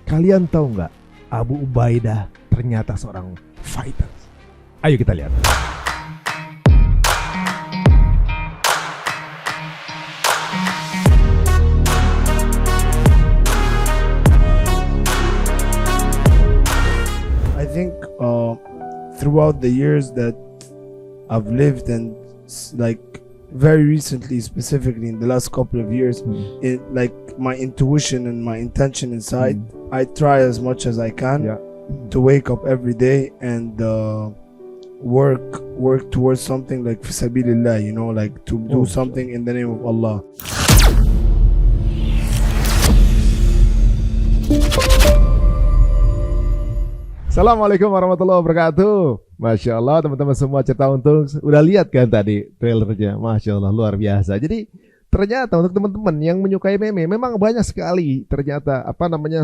Kalian tahu nggak, Abu Ubaidah ternyata seorang fighter. Ayo kita lihat. I think throughout the years that I've lived and like very recently, specifically in the last couple of years, it like my intuition and my intention inside, I try as much as I can to wake up every day and work towards something like fi sabilillah, you know, like to do something in the name of Allah. Assalamualaikum warahmatullahi wabarakatuh. Masya Allah teman-teman semua Cerita Untungs. Udah lihat kan tadi trailernya? Masya Allah luar biasa. Jadi ternyata untuk teman-teman yang menyukai MMA memang banyak sekali ternyata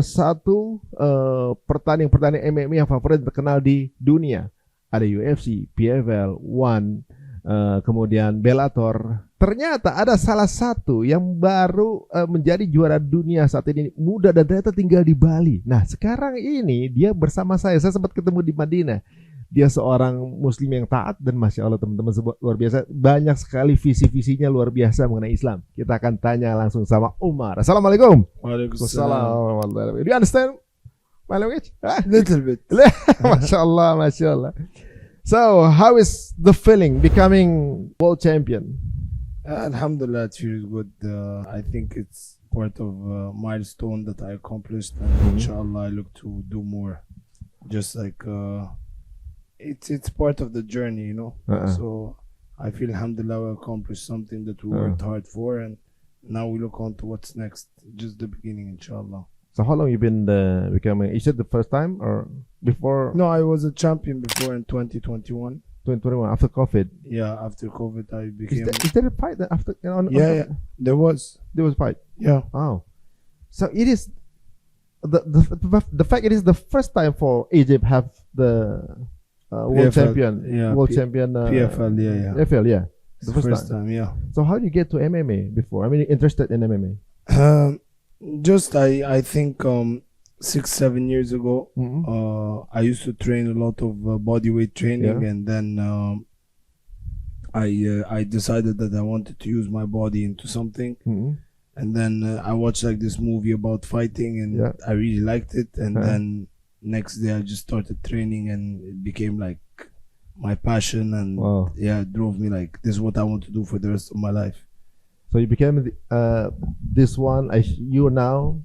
satu pertandingan MMA yang favorit terkenal di dunia. Ada UFC, PFL, One, kemudian Bellator. Ternyata ada salah satu yang baru menjadi juara dunia saat ini, muda dan ternyata tinggal di Bali. Nah sekarang ini dia bersama saya sempat ketemu di Madinah. Dia seorang muslim yang taat dan Masya Allah teman-teman luar biasa. Banyak sekali visi-visinya luar biasa mengenai Islam. Kita akan tanya langsung sama Omar. Assalamualaikum. Waalaikumsalam. Do you understand my language? Little bit. Masya Allah, Masya Allah. So how is the feeling becoming world champion? Alhamdulillah, it feels good. I think it's part of a milestone that I accomplished, and inshallah I look to do more. Just like it's part of the journey, you know. So I feel alhamdulillah we accomplished something that we worked hard for, and now we look on to what's next. Just the beginning, inshallah. So how long you been becoming? Is it the first time or before? No, I was a champion before in 2021. 2021 after COVID. Yeah, after COVID I became. Is there a fight after? Yeah, there was a fight. Yeah. Oh, so it is the fact it is the first time for Egypt have the world PFL, champion, PFL, PFL, yeah. The first time, yeah. So how did you get to MMA before? I mean, interested in MMA? Just I think 6-7 years ago, I used to train a lot of bodyweight training, and then I decided that I wanted to use my body into something, and then I watched like this movie about fighting, and I really liked it, and then next day I just started training, and it became like my passion, and it drove me like this is what I want to do for the rest of my life. So you became this one as you now.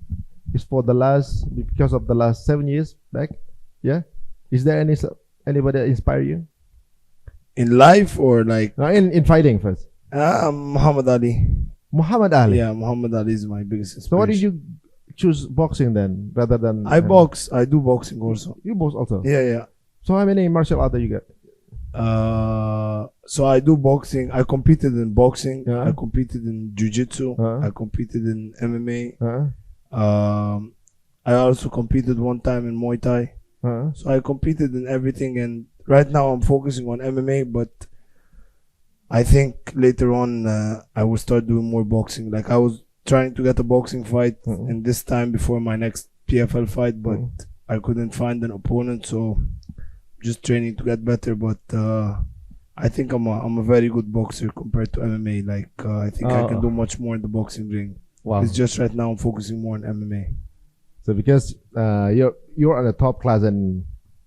Is for the last, because of the last 7 years back, yeah. Is there anybody that inspire you in life or like in fighting first? Muhammad Ali. Muhammad Ali. Yeah, Muhammad Ali is my biggest inspiration. So why did you choose boxing then rather than? I box. I do boxing also. You box also? Yeah. So how many martial arts do you get? So I do boxing. I competed in boxing. I competed in jiu-jitsu. I competed in MMA. I also competed one time in Muay Thai. So I competed in everything, and right now I'm focusing on MMA, but I think later on I will start doing more boxing. Like I was trying to get a boxing fight in this time before my next PFL fight, but I couldn't find an opponent, so just training to get better. But I think I'm a very good boxer compared to MMA. Like I think I can do much more in the boxing ring. Wow. It's just right now I'm focusing more on MMA. So because you're at the top class in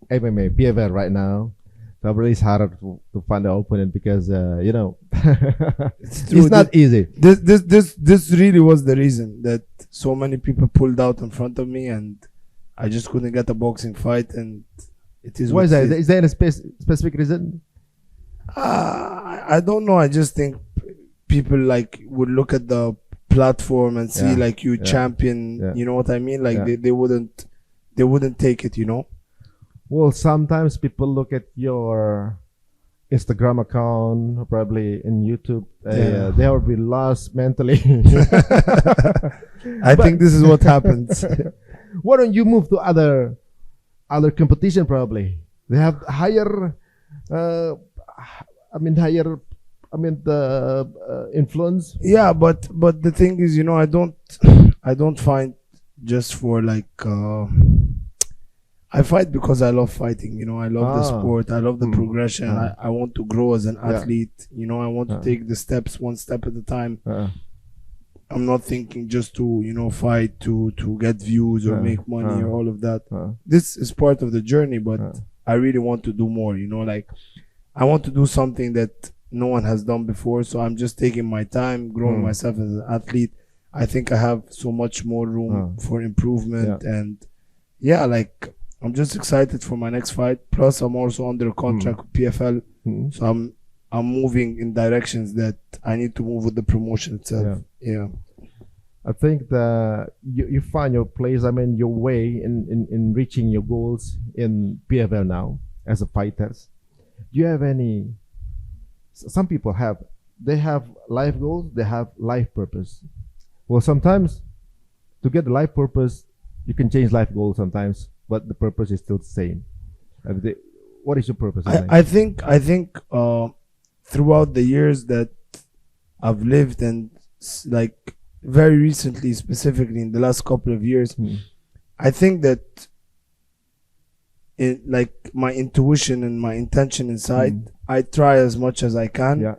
MMA, PFL right now, probably it's harder to find an opponent because you know it's not easy. This really was the reason that so many people pulled out in front of me, and I just couldn't get a boxing fight, and it is. Why is that? Is there any specific reason? I don't know. I just think people like would look at the platform and see like you champion, you know what I mean, like they wouldn't take it, you know. Well, sometimes people look at your Instagram account, probably in YouTube, they will be lost mentally. I think this is what happens. Why don't you move to other competition? Probably they have higher the influence. Yeah, but the thing is, you know, I don't find just for like I fight because I love fighting. You know, I love the sport. I love the progression. I want to grow as an athlete. You know, I want to take the steps one step at a time. I'm not thinking just to, you know, fight to get views or make money or all of that. This is part of the journey, but I really want to do more. You know, like I want to do something that no one has done before. So I'm just taking my time, growing myself as an athlete. I think I have so much more room for improvement, and yeah, like I'm just excited for my next fight. Plus, I'm also under a contract with PFL, so I'm moving in directions that I need to move with the promotion itself. Yeah. I think that you find your place. I mean, your way in reaching your goals in PFL now as a fighters. Do you have any? Some people have life goals. They have life purpose. Well, sometimes to get the life purpose, you can change life goals sometimes, but the purpose is still the same. What is your purpose? I think throughout the years that I've lived, and like very recently, specifically in the last couple of years, I think that like my intuition and my intention inside, I try as much as I can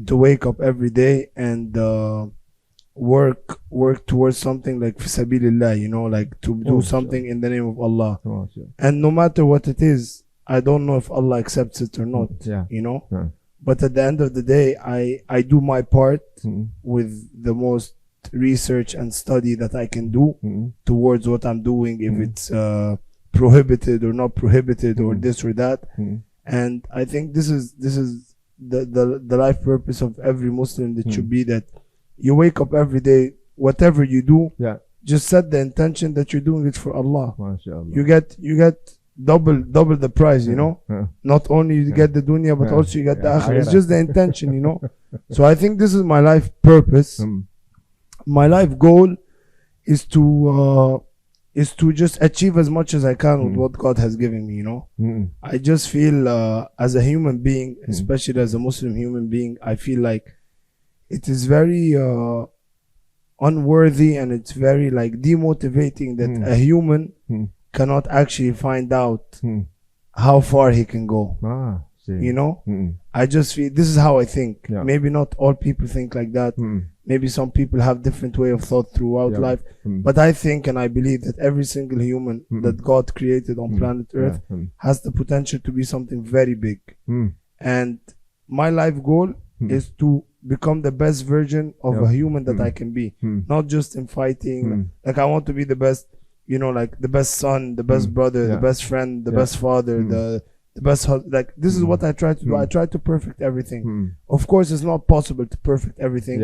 to wake up every day and work towards something like fi sabilillah, you know, like to do something in the name of Allah. And no matter what it is, I don't know if Allah accepts it or not, you know. But at the end of the day, I do my part with the most research and study that I can do towards what I'm doing, if it's prohibited or not prohibited or this or that. And I think this is the life purpose of every Muslim, that should be that you wake up every day, whatever you do, just set the intention that you're doing it for Allah. Masya Allah. You get double the prize, you know. Not only you get the dunya, but also you get the akhirah. It's just the intention, you know. So I think this is my life purpose. My life goal is to just achieve as much as I can with what God has given me, you know. I just feel as a human being, especially as a Muslim human being, I feel like it is very unworthy, and it's very like demotivating that a human cannot actually find out how far he can go. You know, I just feel this is how I think. Maybe not all people think like that. Maybe some people have different way of thought throughout life. But I think and I believe that every single human that God created on planet Earth has the potential to be something very big. And my life goal is to become the best version of a human that I can be. Not just in fighting. Like I want to be the best, you know, like the best son, the best brother, the best friend, the best father, the best like this is what I try to do. I try to perfect everything. Of course, it's not possible to perfect everything,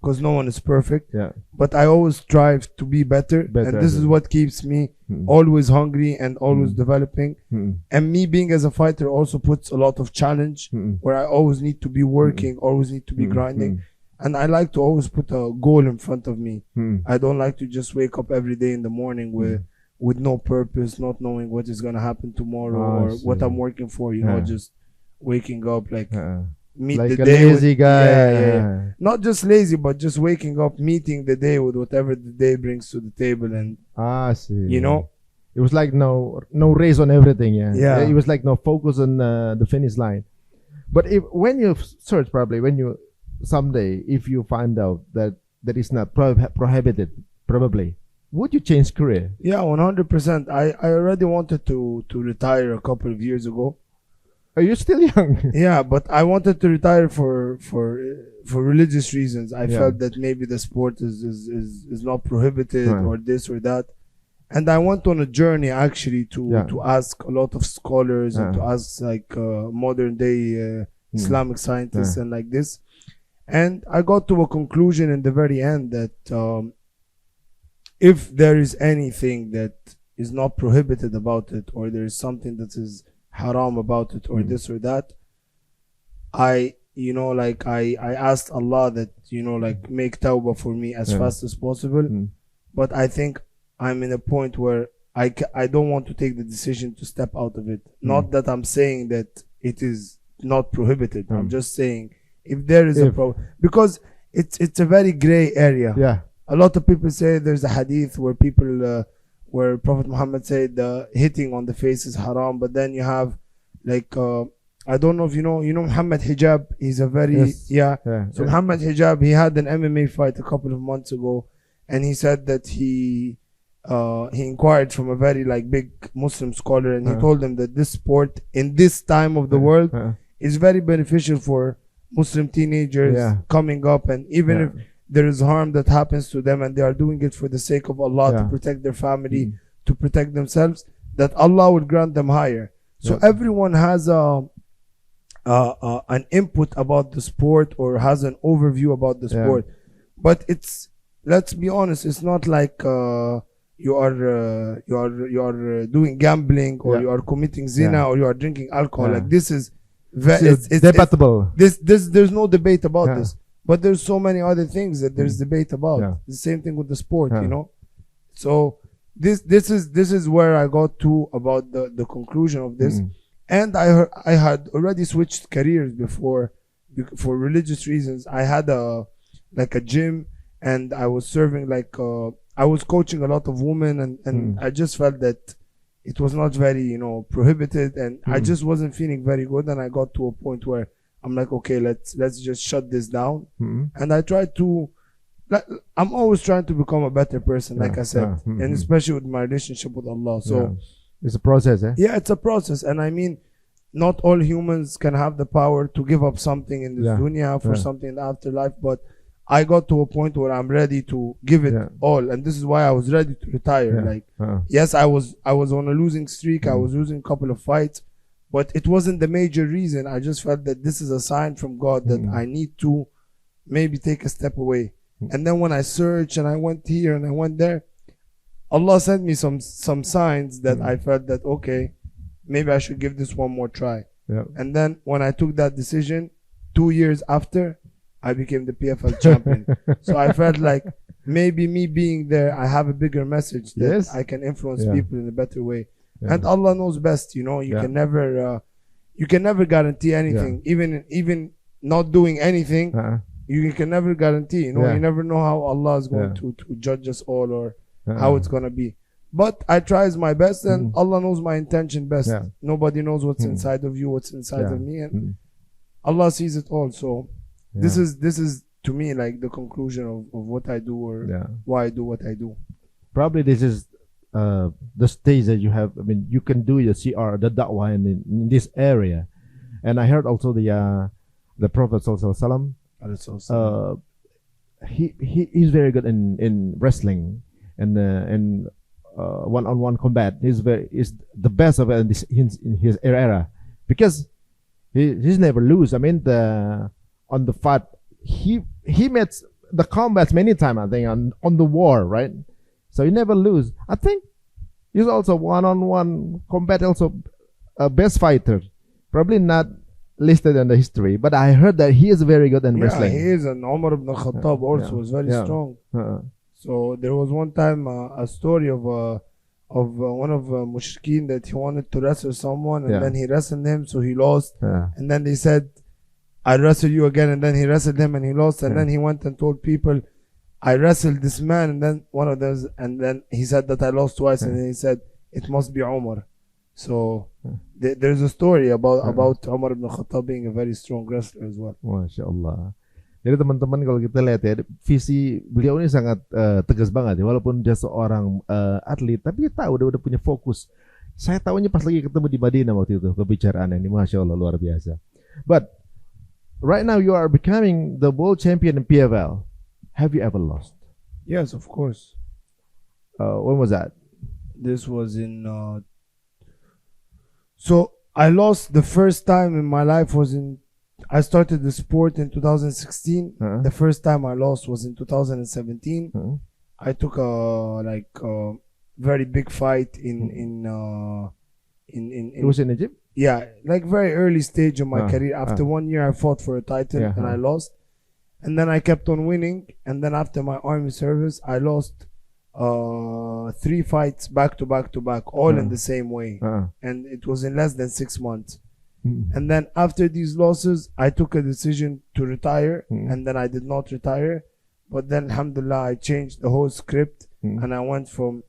because no one is perfect. But I always strive to be better, and this is what keeps me always hungry and always developing. And me being as a fighter also puts a lot of challenge, where I always need to be working, always need to be grinding. And I like to always put a goal in front of me. I don't like to just wake up every day in the morning with no purpose, not knowing what is going to happen tomorrow or what I'm working for, you know, just waking up like meet like the a day lazy guy. Not just lazy, but just waking up, meeting the day with whatever the day brings to the table. And you know, it was like no race on everything. It was like no focus on the finish line. But when you search, probably when you someday, if you find out that is not prohibited, probably would you change career? Yeah, 100%. I already wanted to retire a couple of years ago. Are you still young? Yeah, but I wanted to retire for religious reasons. I felt that maybe the sport is not prohibited or this or that. And I went on a journey actually to ask a lot of scholars and to ask like modern day Islamic scientists and like this. And I got to a conclusion in the very end that if there is anything that is not prohibited about it, or there is something that is haram about it, or this or that, I asked Allah that, you know, like make tawbah for me as fast as possible. But I think I'm in a point where I don't want to take the decision to step out of it. Not that I'm saying that it is not prohibited. I'm just saying if there is a problem, because it's a very gray area. a lot of people say there's a hadith where people, where Prophet Muhammad said hitting on the face is haram, but then you have like, I don't know if you know Muhammad Hijab. He's a very, So Muhammad Hijab, he had an MMA fight a couple of months ago, and he said that he inquired from a very like big Muslim scholar, and he told him that this sport in this time of the world is very beneficial for Muslim teenagers coming up, and even if there is harm that happens to them and they are doing it for the sake of Allah to protect their family, to protect themselves, that Allah will grant them higher. So everyone has an input about the sport or has an overview about the sport, but it's, let's be honest, it's not like you are doing gambling or you are committing zina or you are drinking alcohol. Like this is it's debatable. There's no debate about this. But there's so many other things that there's debate about. The same thing with the sport, you know. So this is where I got to about the conclusion of this. And I had already switched careers before for religious reasons. I had a gym, and I was serving I was coaching a lot of women, and I just felt that it was not very prohibited, and I just wasn't feeling very good, and I got to a point where I'm like, okay, let's just shut this down. And I try to, I'm always trying to become a better person, like I said, and especially with my relationship with Allah. So it's a process, eh? Yeah, it's a process. And I mean, not all humans can have the power to give up something in this dunya for something in the afterlife, but I got to a point where I'm ready to give it all, and this is why I was ready to retire. Yes, I was on a losing streak. I was losing a couple of fights, but it wasn't the major reason. I just felt that this is a sign from God that I need to maybe take a step away. And then when I searched and I went here and I went there, Allah sent me some signs that I felt that, okay, maybe I should give this one more try. And then when I took that decision, 2 years after, I became the PFL champion. So I felt like maybe me being there, I have a bigger message that I can influence people in a better way. And Allah knows best, you can never guarantee anything. Even not doing anything, you can never guarantee. You never know how Allah is going to judge us all, or how it's gonna be. But I tries my best, and Allah knows my intention best. Nobody knows what's inside of you, what's inside of me, and Allah sees it all. So this is to me like the conclusion of what I do, or why I do what I do. Probably this is the stage that you have. I mean, you can do your CR, the da'wah in this area. And I heard also the Prophet sallallahu alaihi wasallam, he is very good in wrestling and one-on-one combat. He's the best of it in his era, because he's never lose. I mean, on the fight, he met the combats many times, I think, on the war, right? So he never lose. I think he's also one-on-one combat, also a best fighter. Probably not listed in the history, but I heard that he is very good in wrestling. He is, and Omar ibn Khattab also was very strong. So there was one time a story of one of mushrikeen that he wanted to wrestle someone, and then he wrestled him, so he lost. And then they said, "I wrestle you again," and then he wrestled him and he lost. And then he went and told people, "I wrestled this man," and then one of those, and then he said that I lost twice, and then he said, "It must be Omar." So there's a story about Omar ibn Khattab being a very strong wrestler as well. Masya Allah. Jadi teman-teman, kalau kita lihat ya, visi beliau ini sangat tegas banget ya. Walaupun dia seorang atlet, tapi dia tahu, udah punya fokus. Saya tahunya pas lagi ketemu di Madinah waktu itu, kebicaraan ini, Masya Allah, luar biasa. But right now you are becoming the world champion in PFL. Have you ever lost? Yes, of course. When was that? This was in... So I lost the first time in my life was in... I started the sport in 2016. The first time I lost was in 2017. I took a very big fight in It was in Egypt? Yeah, like very early stage of my career. After 1 year, I fought for a title and I lost. And then I kept on winning. And then after my army service, I lost 3 fights back to back to back, all in the same way. And it was in less than 6 months. And then after these losses, I took a decision to retire. And then I did not retire. But then, alhamdulillah, I changed the whole script and I went from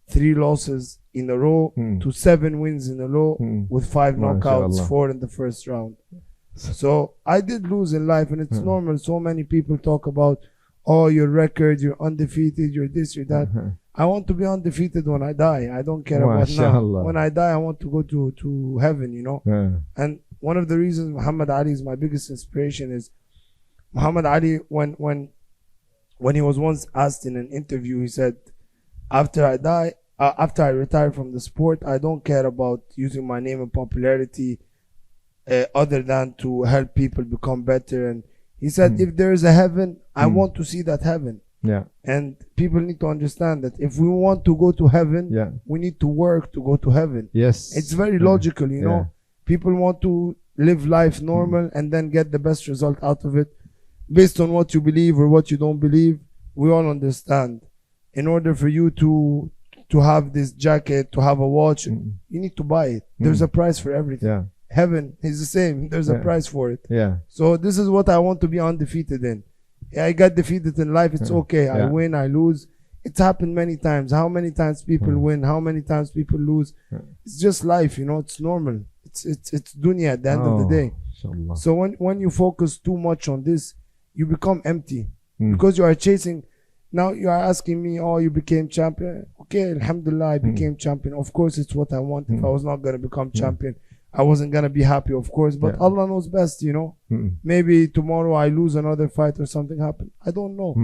3 losses in a row to 7 wins in a row with 5 knockouts, 4 in the first round. So I did lose in life, and it's normal. So many people talk about, oh, your record, you're undefeated, you're this, you're that. I want to be undefeated when I die. I don't care about now. When I die, I want to go to heaven, you know. And one of the reasons Muhammad Ali is my biggest inspiration is Muhammad Ali, when he was once asked in an interview, he said, after I die, after I retire from the sport, I don't care about using my name and popularity other than to help people become better. And he said, if there is a heaven, I want to see that heaven. Yeah. And people need to understand that if we want to go to heaven, we need to work to go to heaven. Yes. It's very logical, you know. People want to live life normal and then get the best result out of it based on what you believe or what you don't believe. We all understand. In order for you to have this jacket, to have a watch, you need to buy it. There's a price for everything. Heaven is the same. There's a price for it. So this is what I want to be undefeated in. I got defeated in life. It's okay. I win, I lose. It's happened many times. How many times people win? How many times people lose? It's just life, you know. It's normal. It's dunya at the end of the day. So when you focus too much on this, you become empty because you are chasing. Now you are asking me, oh, you became champion. Okay, alhamdulillah, I became champion. Of course, it's what I want. If I was not going to become champion, I wasn't going to be happy, of course. But Allah knows best, you know. Maybe tomorrow I lose another fight or something happen. I don't know.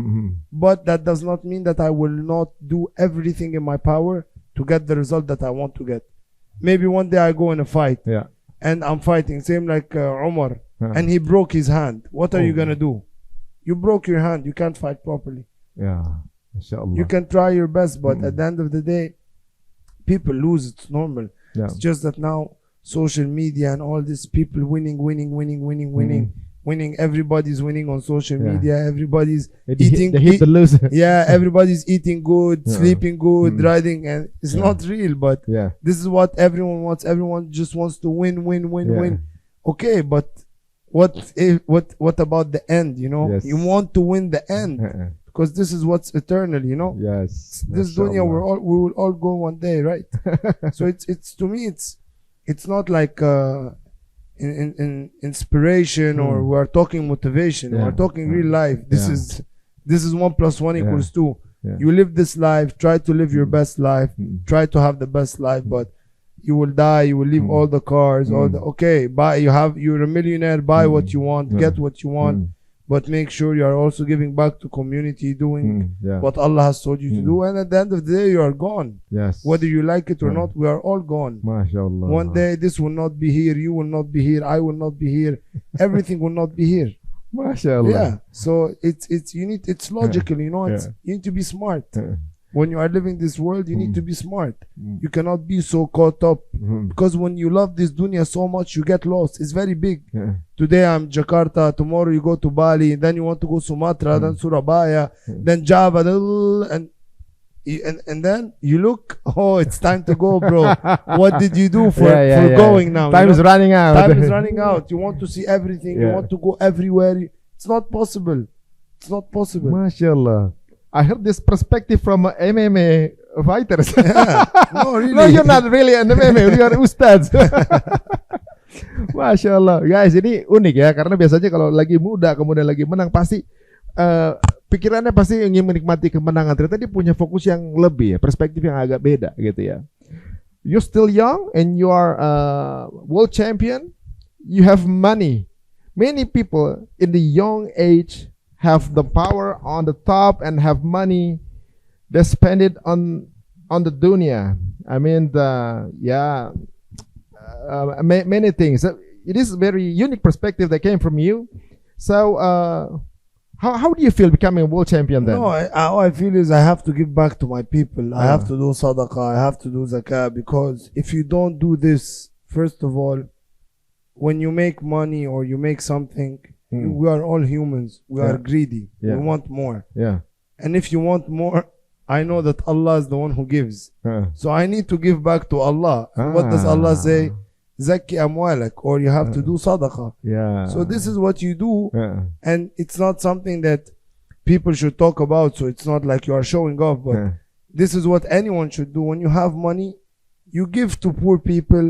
But that does not mean that I will not do everything in my power to get the result that I want to get. Maybe one day I go in a fight and I'm fighting, same like Omar, and he broke his hand. What are you going to do? You broke your hand. You can't fight properly. Masya Allah. You can try your best, but at the end of the day, people lose. It's normal. It's just that now social media and all this, people winning. Everybody's winning on social media. Everybody's eating. Everybody's eating good, sleeping good, riding, and it's not real. But this is what everyone wants. Everyone just wants to win. Okay, but what about the end? You know, you want to win the end. Because this is what's eternal, you know. This dunya, we will all go one day, right? So it's to me, it's not like in inspiration or we are talking motivation. We are talking real life. This is 1 + 1 = 2. You live this life. Try to live your best life. Try to have the best life. But you will die. You will leave all the cars. You're a millionaire. Buy what you want. Get what you want. But make sure you are also giving back to community, doing what Allah has told you to do. And at the end of the day, you are gone. Whether you like it or not, we are all gone. Masya Allah. One day, this will not be here. You will not be here. I will not be here. Everything will not be here. Masya Allah. So it's logical, you know. You need to be smart. When you are living this world, you need to be smart. You cannot be so caught up because when you love this dunya so much, you get lost. It's very big. Today I'm Jakarta, tomorrow you go to Bali, then you want to go Sumatra, then Surabaya, then Java, and then you look, oh, it's time to go, bro. What did you do for going now? Time is running out. Time is running out. You want to see everything. You want to go everywhere. It's not possible. It's not possible. MashaAllah. I heard this perspective from MMA fighters. No, really. No, you're not really an MMA. You're USTADZ. Masya Allah. Guys, ini unik ya. Karena biasanya kalau lagi muda kemudian lagi menang, pasti pikirannya pasti ingin menikmati kemenangan. Ternyata dia punya fokus yang lebih ya. Perspektif yang agak beda gitu ya. You're still young and you are world champion. You have money. Many people in the young age have the power on the top and have money. They spend it on the dunya. I mean, many things. It is a very unique perspective that came from you. So, how do you feel becoming a world champion then? No, how I feel is I have to give back to my people. I have to do sadaqah. I have to do zakah, because if you don't do this, first of all, when you make money or you make something, we are all humans. We are greedy. We want more. And if you want more, I know that Allah is the one who gives. So I need to give back to Allah. What does Allah say? Zakki amwalak, or you have to do sadaqah. So this is what you do. And it's not something that people should talk about, so it's not like you are showing off, but this is what anyone should do. When you have money, you give to poor people,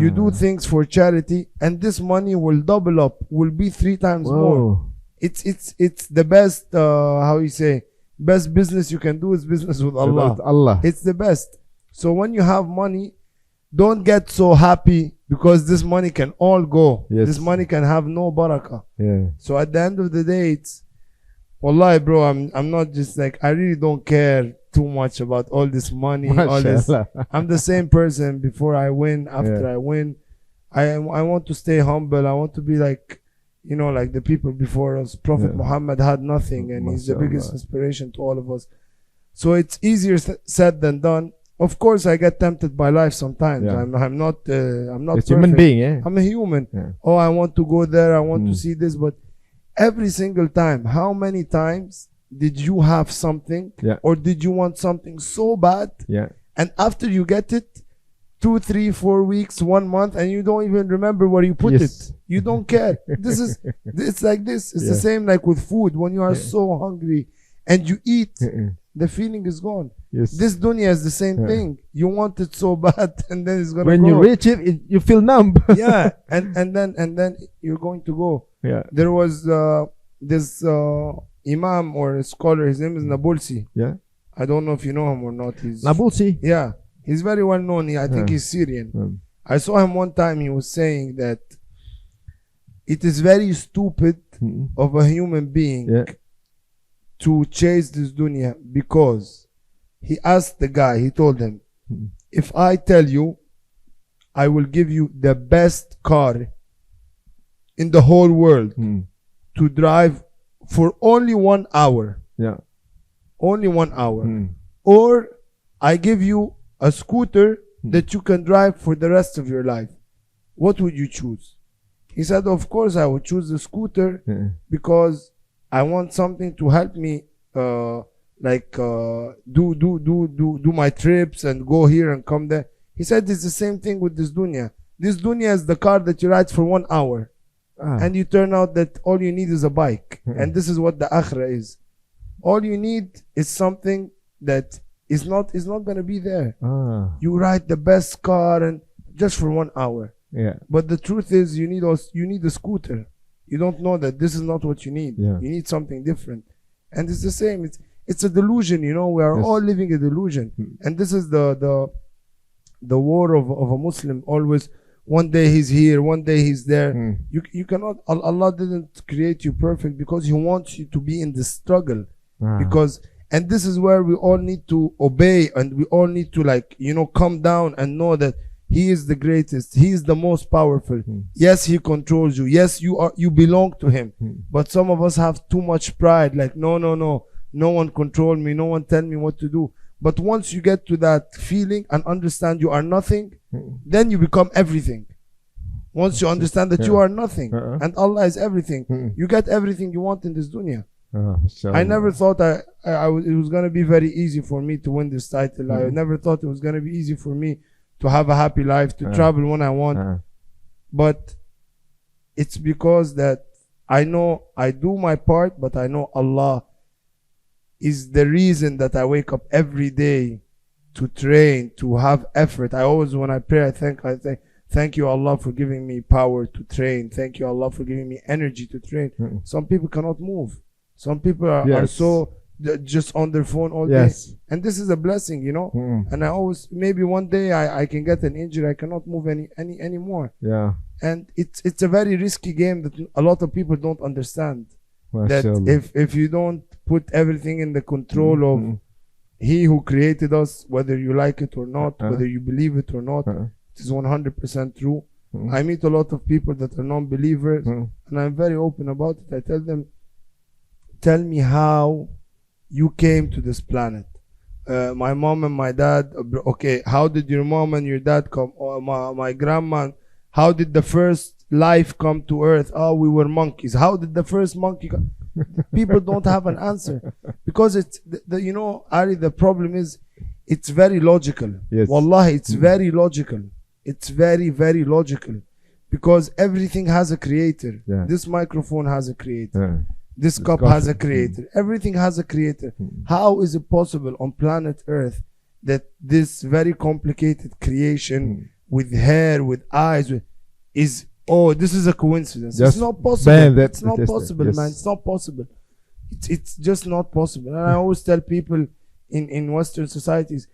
you do things for charity, and this money will double up, will be 3 times more. It's the best, how you say, best business you can do is business with Allah. It's the best. So when you have money, don't get so happy because this money can all go. This money can have no barakah. So at the end of the day, it's wallahi, bro, I'm not just like, I really don't care too much about all this money, all this. I'm the same person before I win, after I win. I want to stay humble. I want to be like, you know, like the people before us. Prophet Muhammad had nothing, and he's the biggest inspiration to all of us. So it's easier said than done. Of course, I get tempted by life sometimes. I'm not it's human being. I'm a human. Oh, I want to go there. I want to see this. But every single time, how many times did you have something, or did you want something so bad, and after you get it, 2, 3, 4 weeks, 1 month, and you don't even remember where you put it. You don't care. It's like this. It's the same like with food. When you are so hungry and you eat, the feeling is gone. This dunya is the same thing. You want it so bad, and then it's gonna when go. you reach it, you feel numb. and then you're going to go. There was this Imam or a scholar. His name is Nabulsi. I don't know if you know him or not. He's Nabulsi. He's very well known. I think he's Syrian. I saw him one time. He was saying that it is very stupid of a human being to chase this dunya, because he asked the guy, he told him, if I tell you I will give you the best car in the whole world to drive for only 1 hour, only 1 hour, or I give you a scooter that you can drive for the rest of your life, what would you choose? He said, of course I would choose the scooter, because I want something to help me do my trips and go here and come there. He said it's the same thing with this dunya. This dunya is the car that you ride for 1 hour, and you turn out that all you need is a bike. And this is what the akhirah is. All you need is something that is not going to be there. You ride the best car and just for 1 hour. But the truth is, you need a scooter. You don't know that this is not what you need. You need something different. And it's the same. It's a delusion, you know. We are all living a delusion. And this is the war of a Muslim. Always, one day he's here, one day he's there. You cannot. Allah didn't create you perfect, because He wants you to be in the struggle. And this is where we all need to obey, and we all need to, like, you know, come down and know that He is the greatest. He is the most powerful. Yes, He controls you. Yes, you belong to Him. But some of us have too much pride. Like, no one control me. No one tell me what to do. But once you get to that feeling and understand you are nothing, then you become everything. Once you understand that you are nothing and Allah is everything, you get everything you want in this dunya. I never thought it was going to be very easy for me to win this title. I never thought it was going to be easy for me to have a happy life, to travel when I want. But it's because that I know I do my part, but I know Allah is the reason that I wake up every day to train, to have effort. I always, when I pray, I say, thank you, Allah, for giving me power to train. Thank you, Allah, for giving me energy to train. Some people cannot move. Some people are so just on their phone all day. And this is a blessing, you know. And I always, maybe one day I can get an injury. I cannot move anymore. And it's a very risky game that a lot of people don't understand. That if you don't put everything in the control of He who created us, whether you like it or not, whether you believe it or not, it is 100% true. I meet a lot of people that are non-believers, and I'm very open about it. I tell them, tell me how you came to this planet. My mom and my dad, okay, how did your mom and your dad come? Or my grandma, how did the first life come to earth? Oh, we were monkeys. How did the first monkey come? People don't have an answer, because it's you know, Ari, the problem is it's very logical. Wallahi, it's very logical. It's very, very logical, because everything has a creator. This microphone has a creator. This cup has a creator. Everything has a creator. How is it possible on planet Earth that this very complicated creation with hair, with eyes, is, oh, this is a coincidence? It's not possible. Man, it's not possible, man. It's not possible. It's just not possible. And I always tell people in Western societies,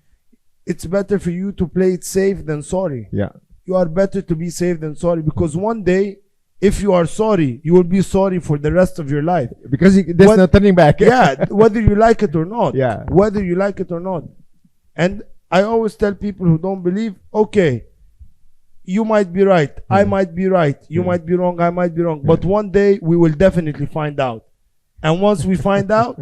it's better for you to play it safe than sorry. Yeah. You are better to be safe than sorry, because one day, if you are sorry, you will be sorry for the rest of your life. Because there's no turning back. Yeah, whether you like it or not. Yeah. Whether you like it or not. And I always tell people who don't believe, okay, you might be right, I might be right, you might be wrong, I might be wrong, but one day we will definitely find out. And once we find out,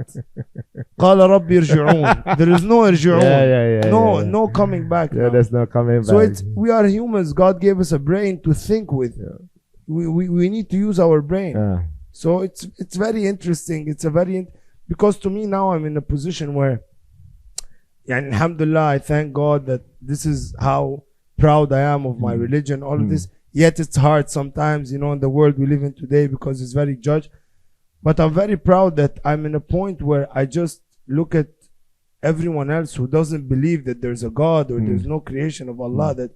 قال رب يرجعون. There is no irji'un. No coming back. Yeah, there's no coming back. So we are humans. God gave us a brain to think with. Yeah. We need to use our brain. So it's very interesting. Because to me now I'm in a position where, alhamdulillah, I thank God that this is how proud I am of my religion, all of this. Yet it's hard sometimes, in the world we live in today, because it's very judged. But I'm very proud that I'm in a point where I just look at everyone else who doesn't believe that there's a God or there's no creation of Allah, that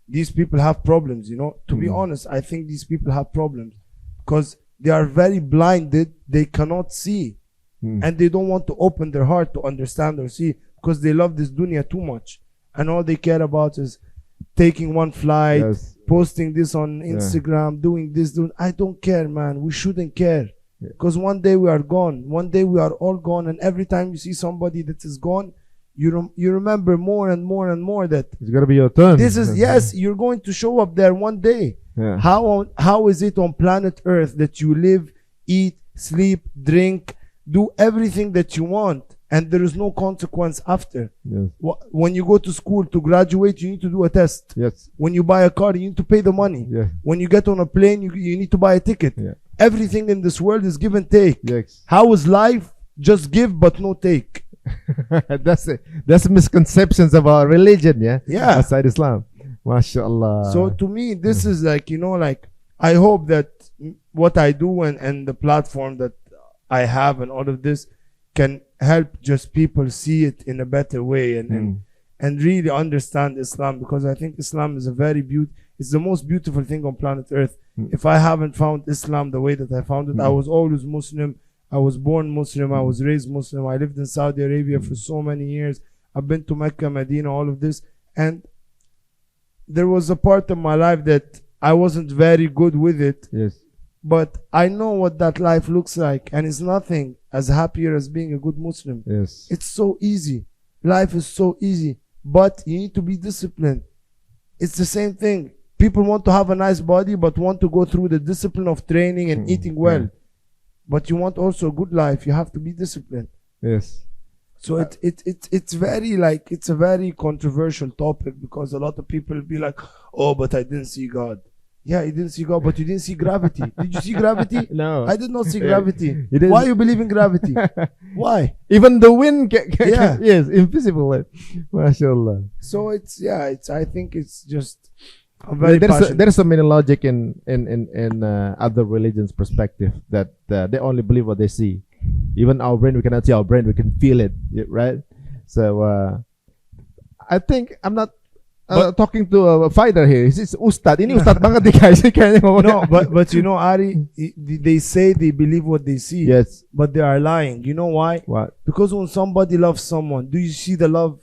these people have problems, To be honest, I think these people have problems because they are very blinded. They cannot see. And they don't want to open their heart to understand or see, because they love this dunya too much. And all they care about is taking one flight, posting this on Instagram, doing this. I don't care, man. We shouldn't care. Because one day we are gone. One day we are all gone. And every time you see somebody that is gone, you remember more and more and more that it's gonna be your turn. This is, yes, you're going to show up there one day. How is it on planet Earth that you live, eat, sleep, drink, do everything that you want, and there is no consequence after? When you go to school to graduate, you need to do a test. When you buy a car, you need to pay the money. When you get on a plane, you need to buy a ticket. Everything in this world is give and take. How is life? Just give but no take. That's misconceptions of our religion, outside Islam. Masya Allah. So to me, this is like, I hope that what I do and the platform that I have and all of this can help just people see it in a better way and really understand Islam, because I think Islam is it's the most beautiful thing on planet Earth. If I haven't found Islam the way that I found it, I was always Muslim. I was born Muslim. I was raised Muslim. I lived in Saudi Arabia for so many years. I've been to Mecca, Medina, all of this. And there was a part of my life that I wasn't very good with it. But I know what that life looks like. And it's nothing as happier as being a good Muslim. It's so easy. Life is so easy. But you need to be disciplined. It's the same thing. People want to have a nice body, but want to go through the discipline of training and eating well. But you want also a good life. You have to be disciplined. So it's a very controversial topic, because a lot of people will be like, oh, but I didn't see God. Yeah, you didn't see God, but you didn't see gravity. Did you see gravity? No. I did not see gravity. Why you believe in gravity? Why? Even the wind yes, invisible. MashaAllah. So I think it's just very there's so many logic in other religions' perspective that they only believe what they see. Even our brain, we cannot see our brain, we can feel it, right? So I think I'm not talking to a fighter here. It's Ustad. Ini Ustad banget nih guys. No, but Ari, they say they believe what they see. But they are lying. You know why? What? Because when somebody loves someone, do you see the love?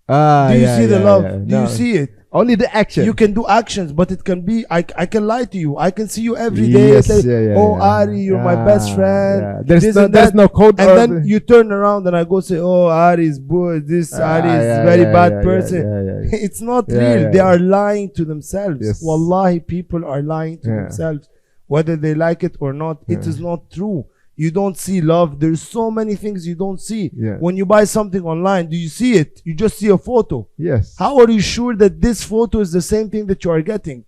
Do you see the love? Do you see it? Only the action. You can do actions, but it can be, I can lie to you. I can see you every day. Ari, you're my best friend. There's no code. And then you turn around and I go say, oh, Ari is good. Ari is a very bad person. It's not real. They are lying to themselves. Wallahi, people are lying to themselves. Whether they like it or not, it is not true. You don't see love. There's so many things you don't see. When you buy something online, do you see it? You just see a photo. How are you sure that this photo is the same thing that you are getting?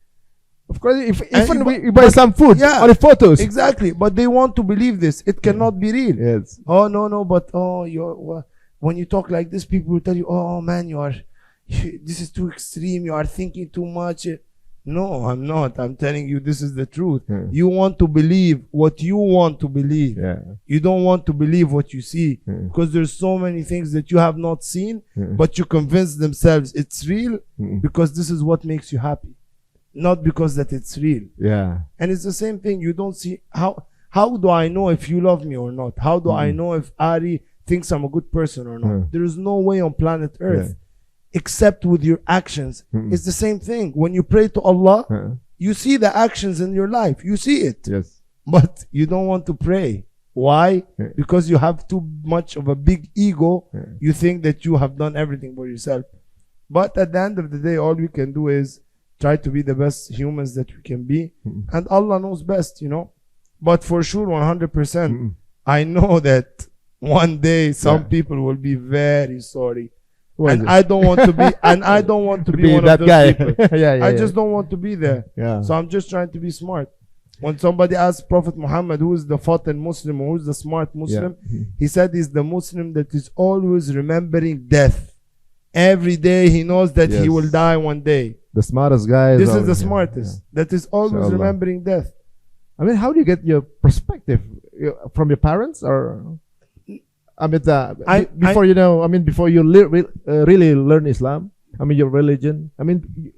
Of course, even we buy some food or the photos. Exactly. But they want to believe this. It cannot be real. Oh, no, but when you talk like this, people will tell you, oh man, this is too extreme. You are thinking too much. No, I'm not. I'm telling you, this is the truth. You want to believe what you want to believe. You don't want to believe what you see, because there's so many things that you have not seen, but you convince themselves it's real because this is what makes you happy, not because that it's real. And it's the same thing. You don't see how do I know if you love me or not? How do I know if Ari thinks I'm a good person or not? There is no way on planet Earth except with your actions. It's the same thing. When you pray to Allah, you see the actions in your life. You see it. But you don't want to pray. Why? Because you have too much of a big ego. You think that you have done everything for yourself. But at the end of the day, all we can do is try to be the best humans that we can be. And Allah knows best, you know. But for sure, 100%, I know that one day some people will be very sorry. And I don't want to be, and I don't want to be one of those guy. people. I just don't want to be there. So I'm just trying to be smart. When somebody asked Prophet Muhammad, who is the Fatin Muslim, or who is the smart Muslim, he said he's the Muslim that is always remembering death. Every day he knows that he will die one day. The smartest guy. This is the smartest. That is always remembering death. I mean, how do you get your perspective from your parents, or? I mean, before you really learn Islam, I mean, your religion. I mean,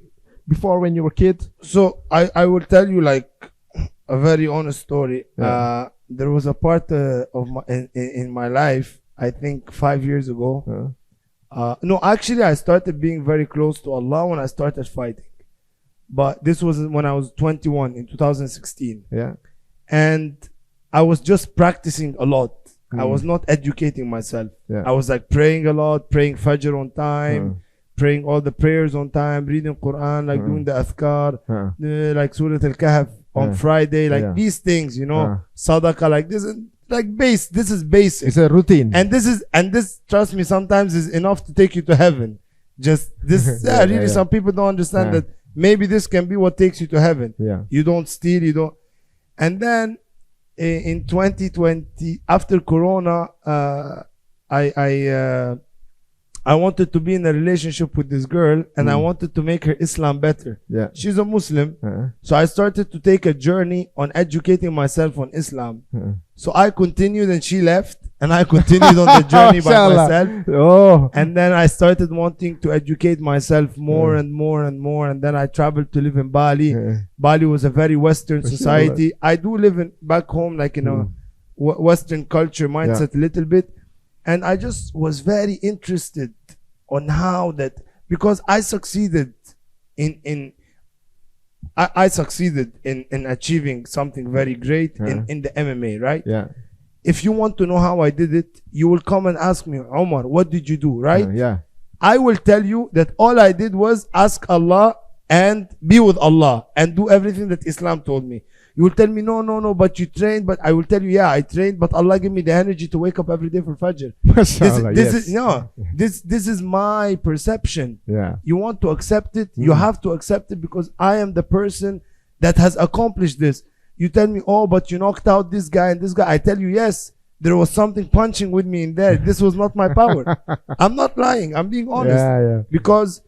before when you were a kid. So I will tell you like a very honest story. There was a part of in my life, I think 5 years ago. No, actually, I started being very close to Allah when I started fighting. But this was when I was 21 in 2016. And I was just practicing a lot. I was not educating myself. I was like praying a lot, praying Fajr on time, praying all the prayers on time, reading Quran, like doing the Azkar, like Surah Al-Kahf on Friday, like these things, you know, Sadaqah, like this, like this is basic. It's a routine. And this, trust me, sometimes is enough to take you to heaven. Just this, really, some people don't understand that maybe this can be what takes you to heaven. You don't steal, you don't. And then in 2020, after Corona, I wanted to be in a relationship with this girl, and I wanted to make her Islam better. She's a Muslim, so I started to take a journey on educating myself on Islam. So I continued, and she left, and I continued on the journey by myself. And then I started wanting to educate myself more and more and more. And then I traveled to live in Bali. Bali was a very Western society. I do live back home, like in a Western culture mindset a little bit. And I just was very interested on how that, because I succeeded in achieving something very great in the MMA, right? If you want to know how I did it, you will come and ask me, Omar, what did you do, right? I will tell you that all I did was ask Allah and be with Allah and do everything that Islam told me. You will tell me, no, but you trained. But I will tell you, yeah, I trained, but Allah gave me the energy to wake up every day for Fajr. This is my perception. You want to accept it, you have to accept it, because I am the person that has accomplished this. You tell me, oh, but you knocked out this guy and this guy. I tell you, yes, there was something punching with me in there. This was not my power. I'm not lying. I'm being honest. Because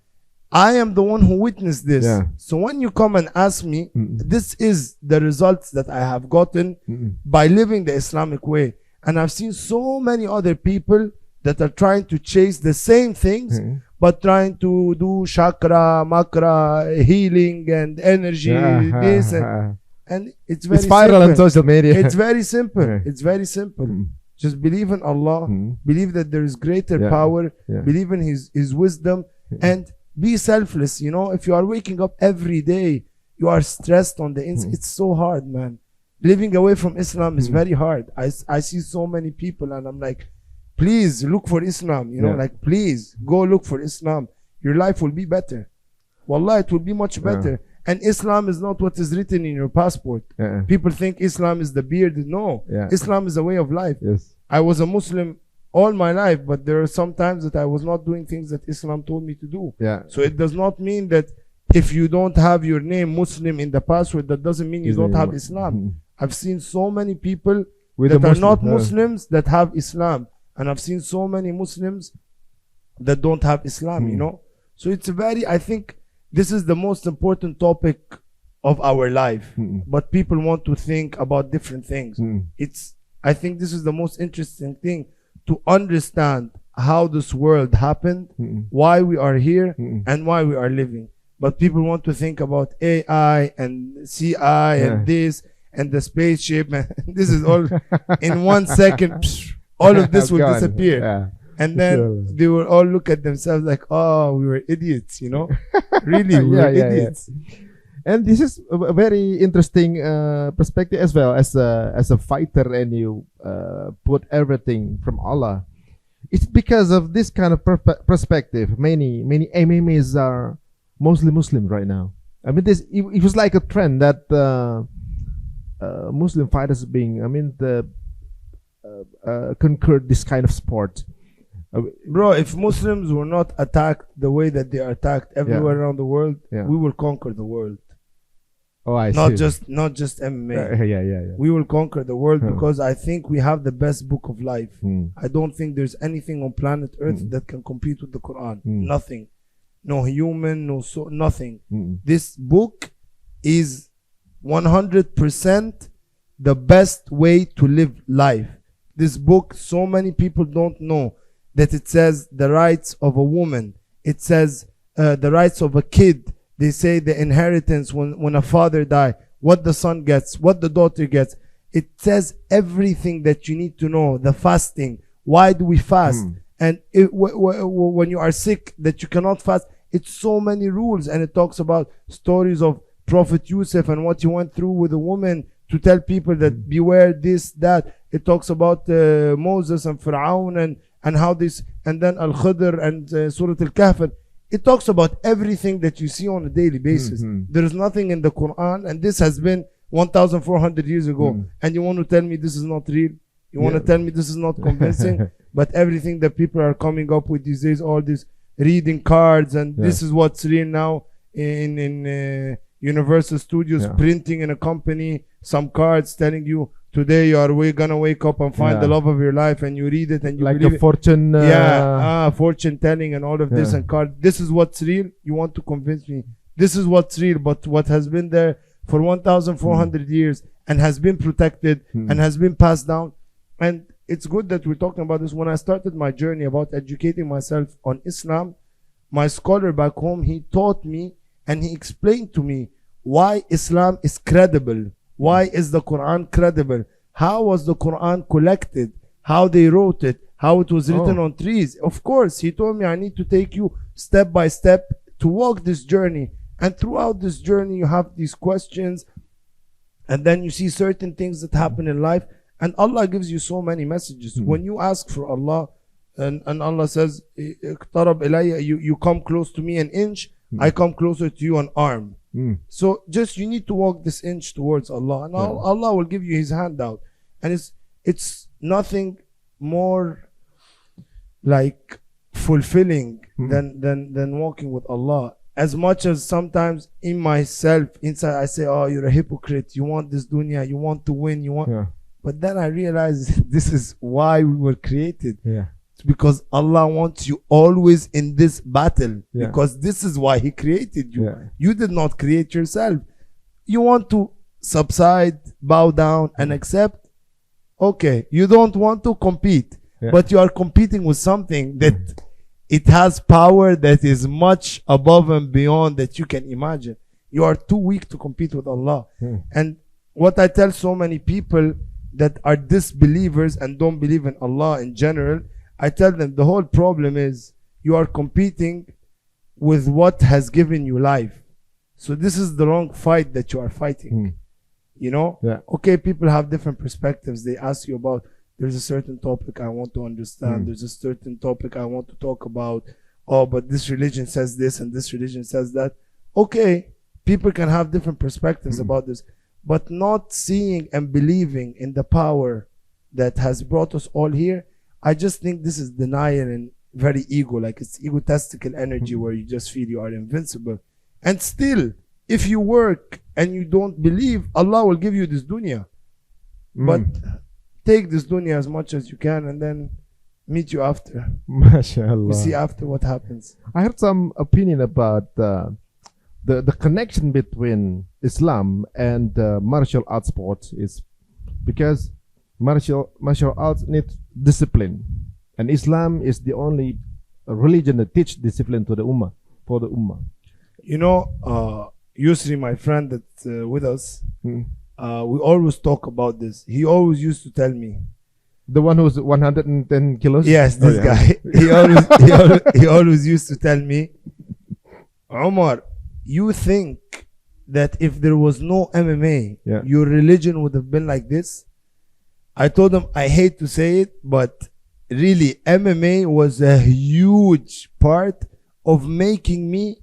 I am the one who witnessed this. So when you come and ask me, this is the results that I have gotten by living the Islamic way. And I've seen so many other people that are trying to chase the same things, but trying to do chakra, makra, healing and energy, this and it's very viral simple. on social media. It's very simple. It's very simple. Just believe in Allah, believe that there is greater power, believe in his wisdom, and be selfless. You know, if you are waking up every day, you are stressed on the inside. It's so hard, man. Living away from Islam is very hard. I see so many people, and I'm like, please look for Islam. You know, like, please go look for Islam. Your life will be better. Wallah, it will be much better. And Islam is not what is written in your passport. People think Islam is the beard. No, Islam is a way of life. I was a Muslim all my life, but there are some times that I was not doing things that Islam told me to do. So it does not mean that if you don't have your name Muslim in the passport, that doesn't mean you don't have Islam. I've seen so many people that are not Muslims that have Islam, and I've seen so many Muslims that don't have Islam, you know. So it's a very, I think this is the most important topic of our life, but people want to think about different things. I think this is the most interesting thing, to understand how this world happened, why we are here, and why we are living. But people want to think about AI and CI and this and the spaceship, and this is all in 1 second. All of this will disappear. And then they will all look at themselves like, oh, we were idiots, you know? Really, we were idiots. And this is a very interesting perspective as well, as a fighter, and you put everything from Allah. It's because of this kind of perspective. Many MMAs are mostly Muslim right now. I mean, it was like a trend that Muslim fighters conquered this kind of sport. Bro, if Muslims were not attacked the way that they are attacked everywhere around the world, we will conquer the world. Oh, I not see. Not just MMA. We will conquer the world because I think we have the best book of life. I don't think there's anything on planet Earth that can compete with the Quran. Nothing. No human, no soul, nothing. This book is 100% the best way to live life. This book, so many people don't know that it says the rights of a woman. It says the rights of a kid. They say the inheritance when a father dies, what the son gets, what the daughter gets. It says everything that you need to know. The fasting. Why do we fast? And when you are sick, that you cannot fast. It's so many rules. And it talks about stories of Prophet Yusuf and what he went through with a woman to tell people that beware this, that. It talks about Moses and Fir'aun and how this, and then Al-Khidr and Surah Al-Kahf. It talks about everything that you see on a daily basis. There is nothing in the Quran, and this has been 1,400 years ago. And you want to tell me this is not real? You want to tell me this is not convincing? But everything that people are coming up with these days, all these reading cards, and this is what's real now in Universal Studios, printing in a company, some cards telling you, today we're gonna wake up and find the love of your life, and you read it and you like believe a fortune fortune telling and all of this and card. This is what's real. You want to convince me this is what's real, but what has been there for 1,400 years and has been protected and has been passed down. And it's good that we're talking about this. When I started my journey about educating myself on Islam, my scholar back home, he taught me and he explained to me why Islam is credible. Why is the Quran credible? How was the Quran collected? How they wrote it? How it was written on trees? Of course, he told me I need to take you step by step to walk this journey. And throughout this journey, you have these questions. And then you see certain things that happen in life. And Allah gives you so many messages. When you ask for Allah, and Allah says, you come close to me an inch, I come closer to you an arm. So just you need to walk this inch towards Allah, and Allah will give you His handout. And it's nothing more like fulfilling than walking with Allah. As much as sometimes in myself, inside I say, oh, you're a hypocrite, you want this dunya, you want to win, you want. But then I realize this is why we were created. It's because Allah wants you always in this battle, because this is why He created you. You did not create yourself. You want to subside, bow down and accept. Okay, you don't want to compete, but you are competing with something that it has power that is much above and beyond that you can imagine. You are too weak to compete with Allah. And what I tell so many people that are disbelievers and don't believe in Allah in general, I tell them the whole problem is you are competing with what has given you life. So this is the wrong fight that you are fighting. You know? Okay, people have different perspectives. They ask you about, there's a certain topic I want to understand. There's a certain topic I want to talk about. Oh, but this religion says this and this religion says that. Okay, people can have different perspectives about this. But not seeing and believing in the power that has brought us all here, I just think this is denial and very ego, like it's egotistical energy where you just feel you are invincible. And still, if you work and you don't believe, Allah will give you this dunya. But take this dunya as much as you can and then meet you after. Masya Allah. We see after what happens. I heard some opinion about the connection between Islam and martial arts sports is because martial arts needs discipline, and Islam is the only religion that teach discipline to the ummah, for the ummah. You know, Yusri, my friend that's with us, we always talk about this. He always used to tell me. The one who's 110 kilos? Yes, this guy. He always used to tell me, Omar, you think that if there was no MMA, your religion would have been like this? I told him, I hate to say it, but really, MMA was a huge part of making me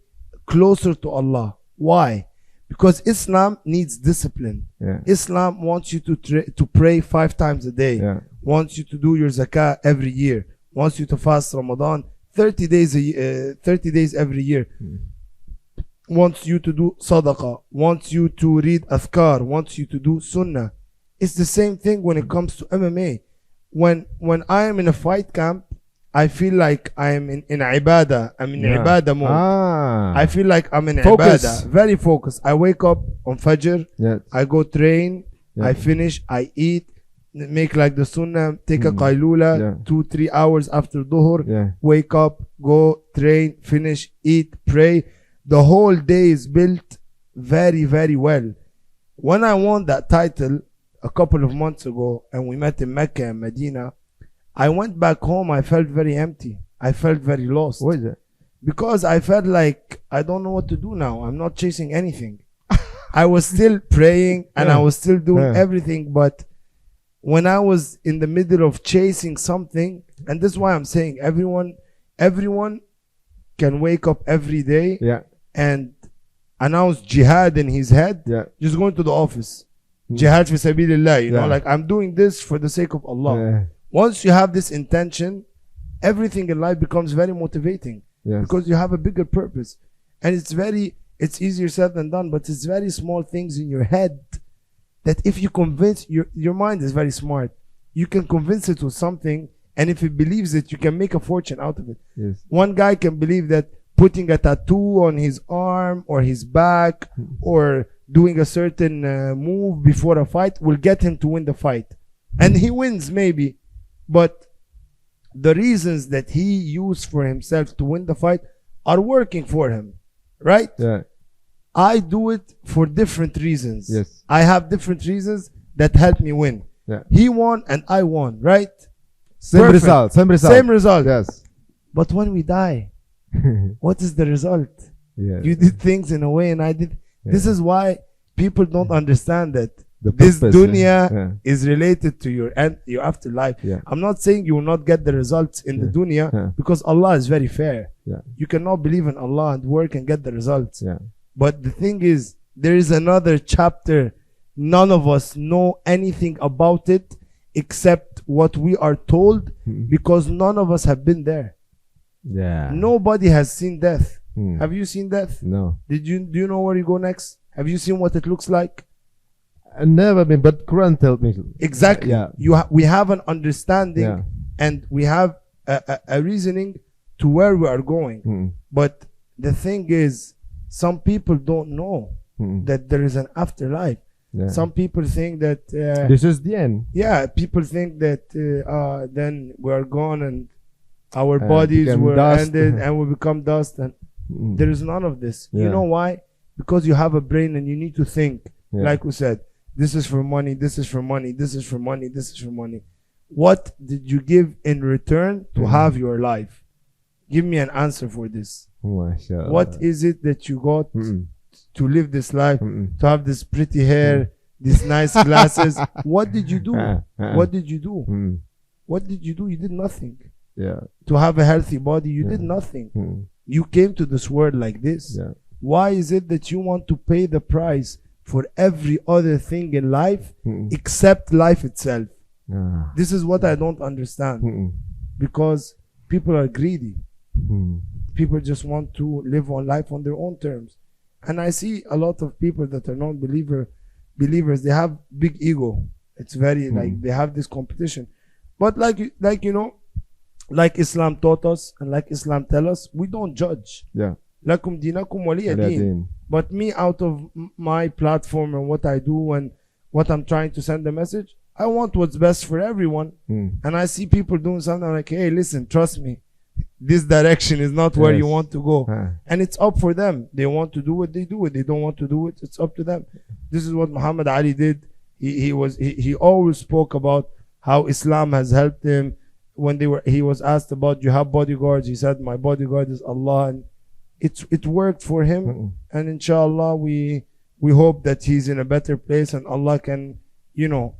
closer to Allah. Why? Because Islam needs discipline. Islam wants you to pray 5 times a day. Wants you to do your zakah every year. Wants you to fast Ramadan 30 days every year. Wants you to do sadaqah. Wants you to read adhkar. Wants you to do sunnah. It's the same thing when it comes to MMA. When I am in a fight camp, I feel like I am in ibadah. I'm in ibadah mode. I feel like I'm in ibadah. Very focused. I wake up on Fajr. I go train. I finish. I eat. Make like the sunnah. Take a qaylula. 2-3 hours after dhuhr. Wake up. Go train. Finish. Eat. Pray. The whole day is built very, very well. When I won that title a couple of months ago and we met in Mecca and Medina, I went back home. I felt very empty. I felt very lost. What is it? Because I felt like I don't know what to do now. I'm not chasing anything. I was still praying and I was still doing everything. But when I was in the middle of chasing something, and this is why I'm saying everyone can wake up every day and announce jihad in his head, just going to the office. Jihad fi sabilillah, you know, like I'm doing this for the sake of Allah. Once you have this intention, everything in life becomes very motivating because you have a bigger purpose. And it's easier said than done, but it's very small things in your head that if you convince, your mind is very smart. You can convince it with something, and if it believes it, you can make a fortune out of it. One guy can believe that putting a tattoo on his arm or his back or doing a certain move before a fight will get him to win the fight. And he wins maybe. But the reasons that he used for himself to win the fight are working for him, right? I do it for different reasons. I have different reasons that help me win. He won and I won, right? Same result. Same result. But when we die, what is the result? You did things in a way and I did. This is why people don't understand that this dunya is related to your afterlife. I'm not saying you will not get the results in the dunya because Allah is very fair. You cannot believe in Allah and work and get the results. But the thing is, there is another chapter. None of us know anything about it except what we are told because none of us have been there. Nobody has seen death. Have you seen death? No. Do you know where you go next? Have you seen what it looks like? I've never been, but Quran told me. Exactly. We have an understanding and we have a reasoning to where we are going. But the thing is, some people don't know that there is an afterlife. Some people think that this is the end. People think that then we are gone and our bodies were ended and we become dust. And there is none of this. You know why? Because you have a brain and you need to think. Like we said, this is for money, this is for money, this is for money, this is for money. What did you give in return to have your life? Give me an answer for this. What is it that you got to live this life, to have this pretty hair, these nice glasses? What did you do? What did you do? What did you do? You did nothing. To have a healthy body, you did nothing. You came to this world like this. Why is it that you want to pay the price for every other thing in life except life itself? This is what I don't understand. Because people are greedy. People just want to live on life on their own terms. And I see a lot of people that are non-believers, they have big ego. It's very like they have this competition. But like you know, like Islam taught us and like Islam tell us, we don't judge. lakum dinakum waliya din. But me, out of my platform and what I do and what I'm trying to send the message, I want what's best for everyone. And I see people doing something, I'm like, hey, listen, trust me, this direction is not where you want to go. And it's up for them. They want to do it, they do it. They don't want to do it, it's up to them. This is what Muhammad Ali did. He always spoke about how Islam has helped him. When he was asked about, you have bodyguards, he said, my bodyguard is Allah. And it worked for him. And inshallah, we hope that he's in a better place, and Allah can, you know,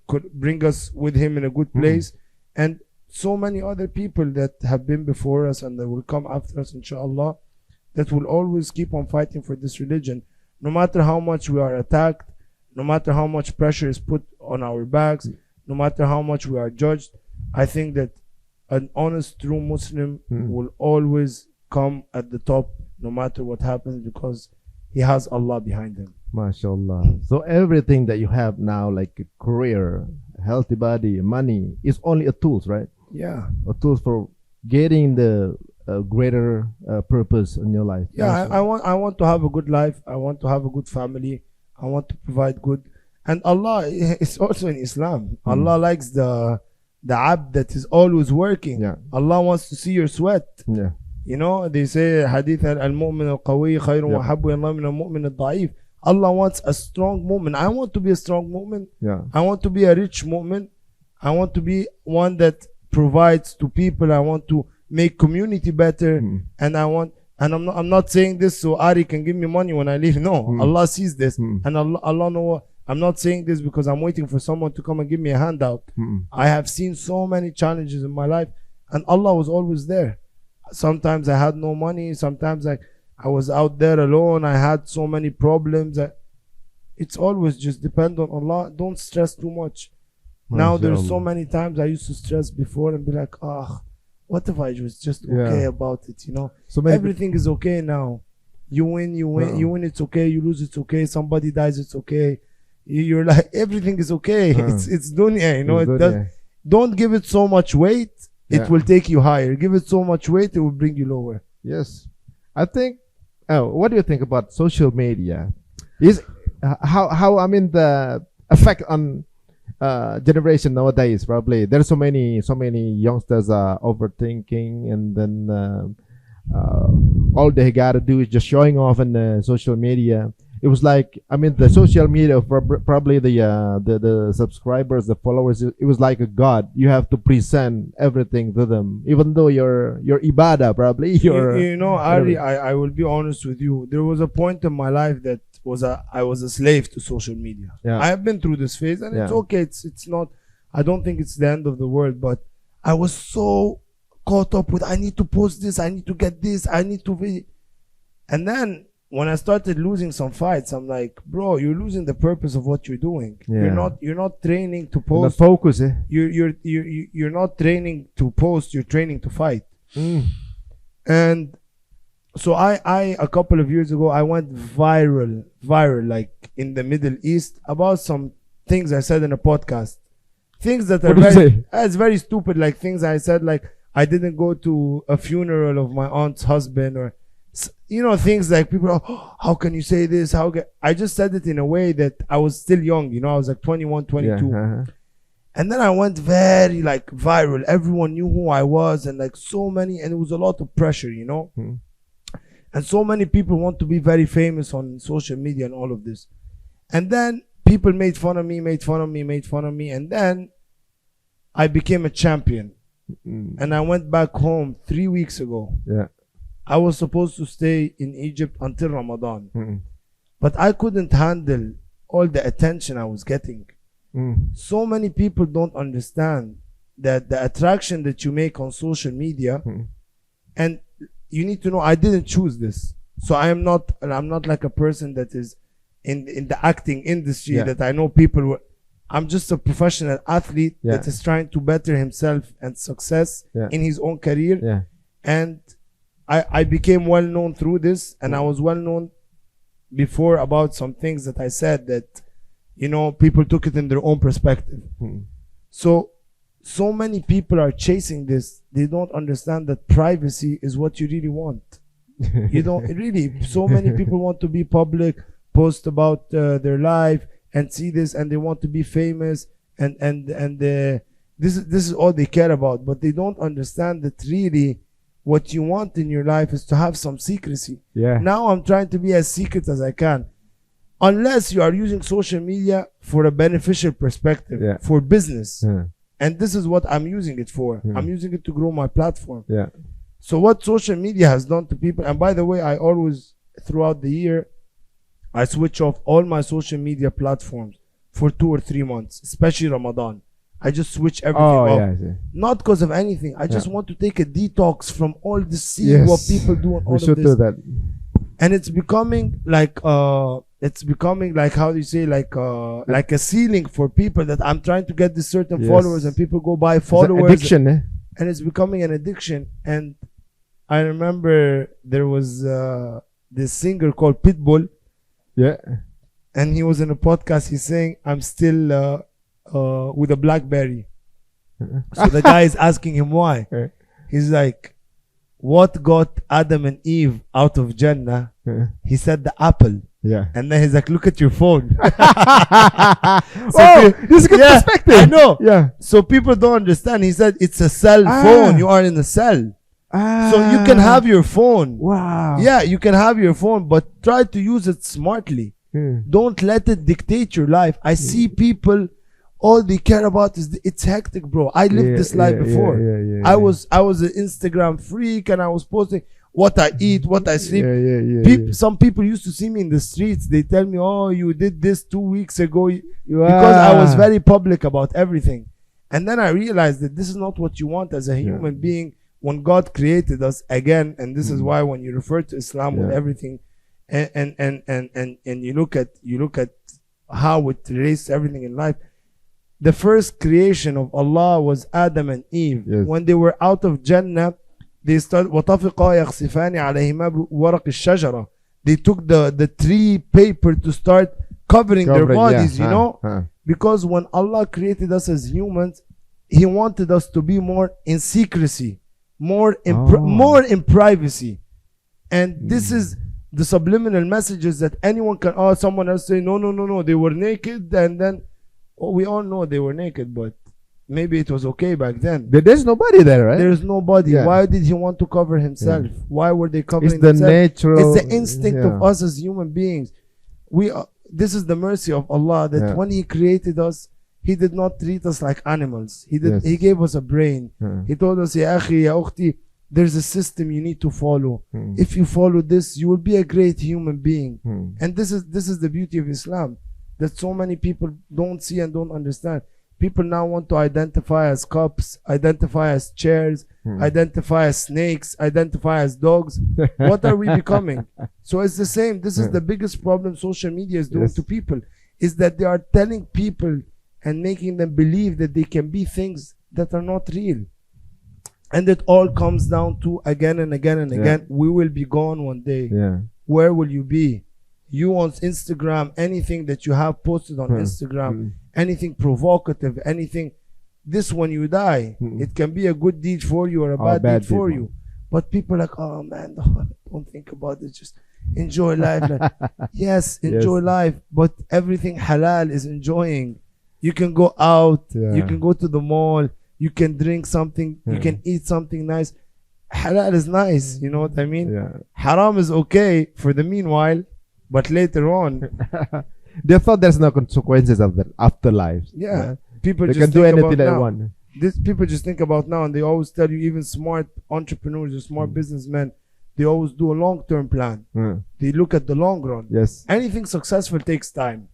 could bring us with him in a good place. And so many other people that have been before us and that will come after us, inshallah, that will always keep on fighting for this religion. No matter how much we are attacked, no matter how much pressure is put on our backs, no matter how much we are judged, I think that an honest, true Muslim will always come at the top no matter what happens, because he has Allah behind him. MashaAllah. So everything that you have now, like a career, healthy body, money, is only a tools, right? Yeah. A tools for getting the greater purpose in your life. Yeah, I want to have a good life. I want to have a good family. I want to provide good. And Allah is also in Islam. Allah likes the abd that is always working. Yeah. Allah wants to see your sweat. Yeah. You know, they say hadith al-mu'min al-qawi khayrun wa habbu Allah min al-mu'min al-da'if. Allah wants a strong mu'min. I want to be a strong mu'min. Yeah. I want to be a rich mu'min. I want to be one that provides to people. I want to make community better. And I'm not saying this so Ari can give me money when I leave. No, Allah sees this. And Allah knows. I'm not saying this because I'm waiting for someone to come and give me a handout. I have seen so many challenges in my life, and Allah was always there. Sometimes I had no money. Sometimes I was out there alone. I had so many problems. It's always just depend on Allah. Don't stress too much. Now there's so many times I used to stress before and be like, what if I was just okay about it, you know? So everything is okay now. You win, you win, it's okay. You lose, it's okay. Somebody dies, it's okay. You're like, everything is okay. It's dunya, you know. Don't give it so much weight. It will take you higher. Give it so much weight, it will bring you lower. Yes. I think, what do you think about social media? Is how I mean the effect on generation nowadays? Probably there's so many youngsters are overthinking, and then all they gotta do is just showing off on social media. It was like, I mean, the social media, probably the subscribers, the followers, it was like a god. You have to present everything to them, even though your ibadah, probably you know, Ari, I will be honest with you. There was a point in my life that I was a slave to social media. I have been through this phase, and it's okay. It's not. I don't think it's the end of the world, but I was so caught up with, I need to post this, I need to get this, I need to, and then when I started losing some fights, I'm like, bro, you're losing the purpose of what you're doing. You're not training to post. The focus, You're not training to post. You're training to fight. And so I a couple of years ago, I went viral, like in the Middle East, about some things I said in a podcast. Things that are it's very stupid, like things I said, like I didn't go to a funeral of my aunt's husband, or, you know, things like people are, how can you say this? I just said it in a way that I was still young, you know, I was like 21, 22. And then I went very like viral. Everyone knew who I was, and like so many, and it was a lot of pressure, you know. And so many people want to be very famous on social media and all of this. And then people made fun of me. And then I became a champion. And I went back home 3 weeks ago. I was supposed to stay in Egypt until Ramadan. But I couldn't handle all the attention I was getting. So many people don't understand that the attraction that you make on social media, and you need to know, I didn't choose this. So I'm not like a person that is in the acting industry that I know people I'm just a professional athlete that is trying to better himself and success in his own career. And I became well known through this, and I was well known before about some things that I said that, you know, people took it in their own perspective. So many people are chasing this. They don't understand that privacy is what you really want. You don't really. So many people want to be public, post about their life, and see this, and they want to be famous, and this is all they care about. But they don't understand that really, what you want in your life is to have some secrecy. Yeah. Now I'm trying to be as secret as I can, unless you are using social media for a beneficial perspective, Yeah. for business. Yeah. And this is what I'm using it for. I'm using it to grow my platform. Yeah. So what social media has done to people, and by the way, I always, throughout the year, I switch off all my social media platforms for 2 or 3 months, especially Ramadan. I just switch everything off. Yeah. Not because of anything. I just want to take a detox from all the seeing Yes. what people do and all We of should this. do that. And it's becoming like how do you say, like a ceiling for people, that I'm trying to get this certain Yes. followers, and people go buy It's an followers, addiction, eh? and it's becoming an addiction. And I remember there was this singer called Pitbull, Yeah. and he was in a podcast. He's saying, I'm still with a BlackBerry. So the guy is asking him why. He's like, what got Adam and Eve out of Jannah? He said the apple. Yeah. And then he's like, look at your phone. Oh, this is good Yeah, perspective. I know. Yeah. So people don't understand. He said it's a cell phone. You are in a cell. So you can have your phone. Wow. Yeah, you can have your phone, but try to use it smartly. Don't let it dictate your life. I see people, all they care about is it's hectic, bro. I lived this life before. I was an Instagram freak, and I was posting what I eat, what I sleep. Some people used to see me in the streets. They tell me, oh, you did this 2 weeks ago, because I was very public about everything. And then I realized that this is not what you want as a human being when God created us again. And this is why when you refer to Islam with everything, and you look at how it relates to everything in life, the first creation of Allah was Adam and Eve. When they were out of Jannah, they started وَطَفِقَا يَخْصِفَانِ عَلَيْهِمَا بِوَرَقِ الشَّجَرَةِ. They took the tree paper to start covering their bodies, you know, because when Allah created us as humans, He wanted us to be more in secrecy, more in privacy. And this is the subliminal messages that anyone can, someone else say, no, they were naked, and then we all know they were naked, but maybe it was okay back then. There's nobody there, right? There's nobody. Why did he want to cover himself? Why were they covering It's the themselves? natural. It's the instinct of us as human beings. This is the mercy of Allah, that when He created us, He did not treat us like animals. He gave us a brain. He told us, Ya akhi, ya ukhti, there's a system you need to follow. If you follow this, you will be a great human being. And this is the beauty of Islam, that so many people don't see and don't understand. People now want to identify as cups, identify as chairs, identify as snakes, identify as dogs. What are we becoming? So it's the same. This is the biggest problem social media is doing to people, is that they are telling people and making them believe that they can be things that are not real. And it all comes down to, again and again and again, we will be gone one day. Where will you be? You on Instagram, anything that you have posted on Instagram, anything provocative, anything, this when you die, it can be a good deed for you or a bad deed for you. But people are like, oh man, don't think about it, just enjoy life. Yes, enjoy life, but everything halal is enjoying. You can go out, you can go to the mall, you can drink something, you can eat something nice. Halal is nice, you know what I mean? Haram is okay for the meanwhile, but later on, they thought there's no consequences of the afterlife. People they just can do think anything about they now. want. This people just think about now, and they always tell you, even smart entrepreneurs or smart businessmen, they always do a long-term plan. They look at the long run. Anything successful takes time.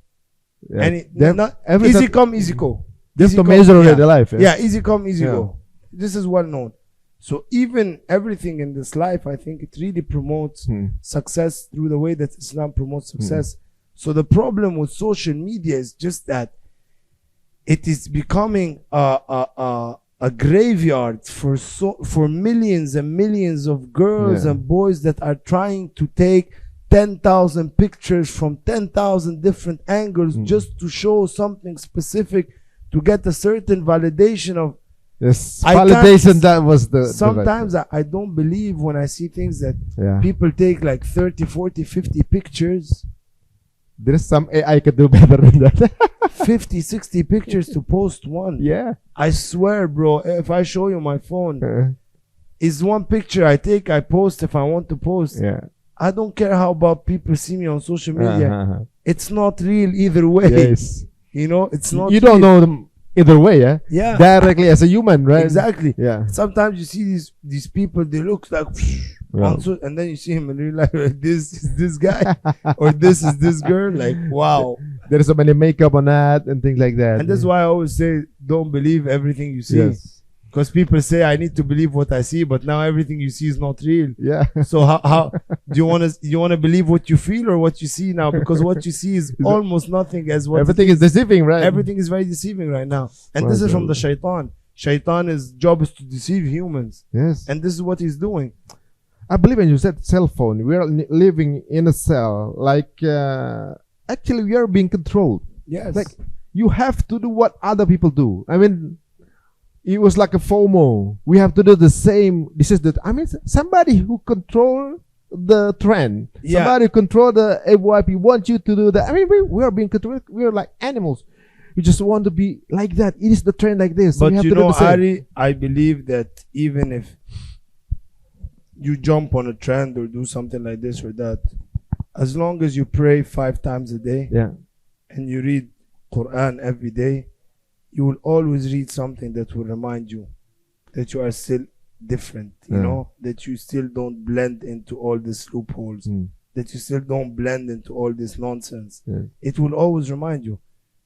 Easy come, easy go. Just to measure the life. Easy come, easy go. This is well known. So even everything in this life, I think it really promotes success through the way that Islam promotes success. So the problem with social media is just that it is becoming a graveyard for millions and millions of girls and boys that are trying to take 10,000 pictures from 10,000 different angles just to show something specific, to get a certain validation of. Yes, I validation. can't- That was the. Sometimes I don't believe when I see things that Yeah. people take like 30, 40, 50 pictures, There's some AI could do better than that. 50, 60 pictures to post one. Yeah. I swear, bro, if I show you my phone, Uh, is one picture I take, I post if I want to post. yeah. I don't care how about people see me on social media. Uh-huh. It's not real either way. Yes. You know, it's not. You don't real. know them either way, yeah. Yeah. Directly as a human, right? Exactly. Yeah. Sometimes you see these people, they look like, Yeah. and then you see him in real life. Like, this is this guy, or this is this girl. Like, wow. There's so many makeup on that and things like that. And that's why I always say, don't believe everything you see. Yes. Because people say I need to believe what I see, but now everything you see is not real. Yeah. So how do you want to believe what you feel or what you see now? Because what you see is almost nothing as what Everything is deceiving, right? everything is very deceiving right now. And this is from the shaitan. Shaitan's job is to deceive humans, Yes. and this is what he's doing. I believe when you said cell phone, we are living in a cell. Like, actually, we are being controlled. Yes. Like, you have to do what other people do. I mean, it was like a FOMO. We have to do the same. This is the. I mean, somebody who control the trend. Yeah. Somebody control the AYP want you to do that. I mean, we are being controlled. We are like animals. We just want to be like that. It is the trend like this. So But we have you to do know, the same. Ari, I believe that even if you jump on a trend or do something like this or that, as long as you pray 5 times a day Yeah. and you read Quran every day, you will always read something that will remind you that you are still different, you Yeah. know, that you still don't blend into all these loopholes, Mm. that you still don't blend into all this nonsense. Yeah. It will always remind you,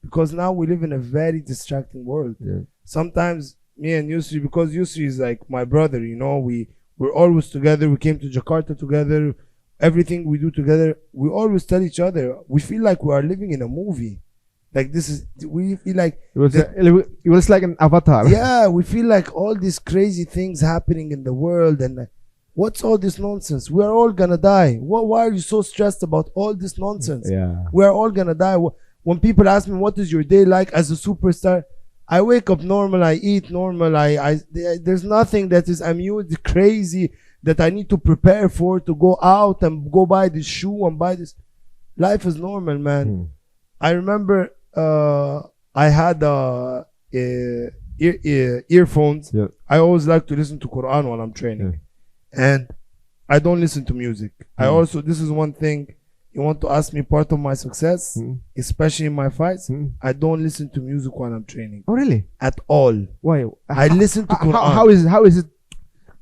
because now we live in a very distracting world. Yeah. Sometimes me and Yusri, because Yusri is like my brother, you know, we're always together. We came to Jakarta together. Everything we do together, we always tell each other, we feel like we are living in a movie. Like we feel like It was like an avatar. yeah, we feel like all these crazy things happening in the world, and like, what's all this nonsense? We are all gonna die. Why are you so stressed about all this nonsense? Yeah. We are all gonna die. When people ask me what is your day like as a superstar, I wake up normal, I eat normal, there's nothing that is crazy that I need to prepare for, to go out and go buy this shoe and buy this. Life is normal, man. Mm. I remember I had earphones. Yeah. I always like to listen to Quran while I'm training, and I don't listen to music. I also, this is one thing you want to ask me, part of my success, especially in my fights, I don't listen to music while I'm training Oh, really? at all. Why? I listen to Quran. How is it?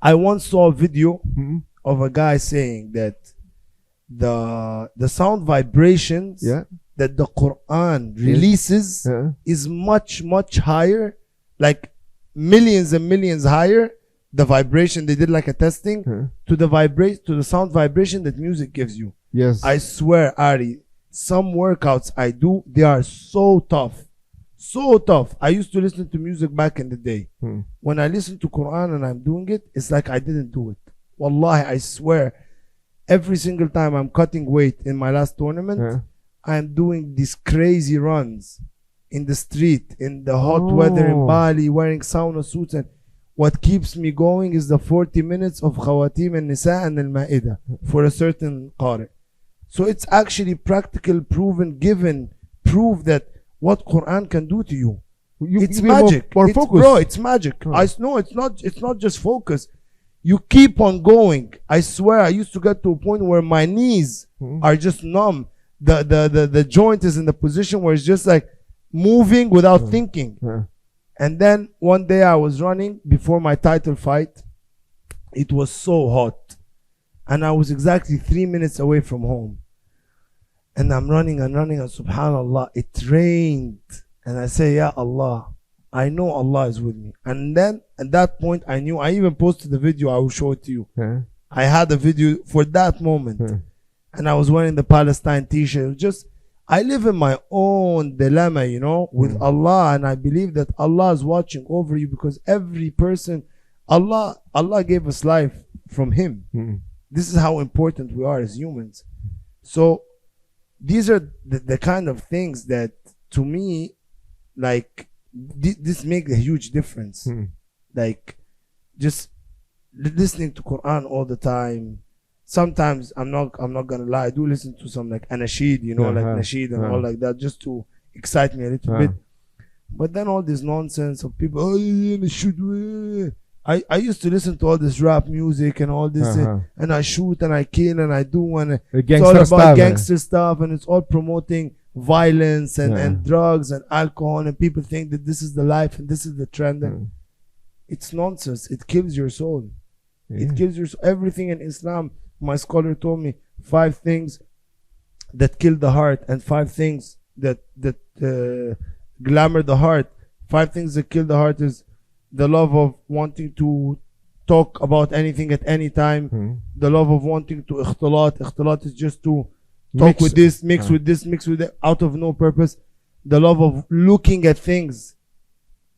I once saw a video Mhm. of a guy saying that the sound vibrations Yeah. that the Quran releases is much higher, like millions and millions higher, the vibration. They did like a testing to the sound vibration that music gives you. Yes. I swear, Ari, some workouts I do, they are so tough. So tough. I used to listen to music back in the day. When I listen to Quran and I'm doing it, it's like I didn't do it. Wallahi, I swear, every single time I'm cutting weight in my last tournament, I'm doing these crazy runs in the street, in the hot weather in Bali, wearing sauna suits, and what keeps me going is the 40 minutes of Khawatim and Nisa and Al-Ma'idah for a certain qari. So it's actually practical, proven, given proof that what Quran can do to you. It's magic. More It's, focus. bro, it's magic. I know it's not just focus. You keep on going. I swear, I used to get to a point where my knees are just numb. The joint is in the position where it's just like moving without thinking. And then one day I was running before my title fight. It was so hot, and I was exactly 3 minutes away from home. And I'm running and running, and subhanallah, it rained. And I say, Ya Allah, I know Allah is with me. And then at that point, I knew. I even posted the video. I will show it to you. I had a video for that moment, and I was wearing the Palestine t-shirt. Just, I live in my own dilemma, you know, with Allah, and I believe that Allah is watching over you, because every person, Allah gave us life from Him. This is how important we are as humans. So these are the kind of things that, to me, like, this make a huge difference. like just listening to Quran all the time. Sometimes I'm not gonna lie, I do listen to some like anashid, you know, like nasheed and all like that, just to excite me a little bit. But then all this nonsense of people, oh, you should. I used to listen to all this rap music and all this, and I shoot and I kill and I do, and it's all about gangster stuff, and it's all promoting violence and drugs and alcohol, and people think that this is the life and this is the trend. And it's nonsense. It kills your soul. It kills your soul. Everything in Islam, my scholar told me 5 things that kill the heart and 5 things that glamour the heart. 5 things that kill the heart is the love of wanting to talk about anything at any time, the love of wanting to ikhtilat. Ikhtilat is just to talk with this, mix with this, mix with that, out of no purpose. The love of looking at things.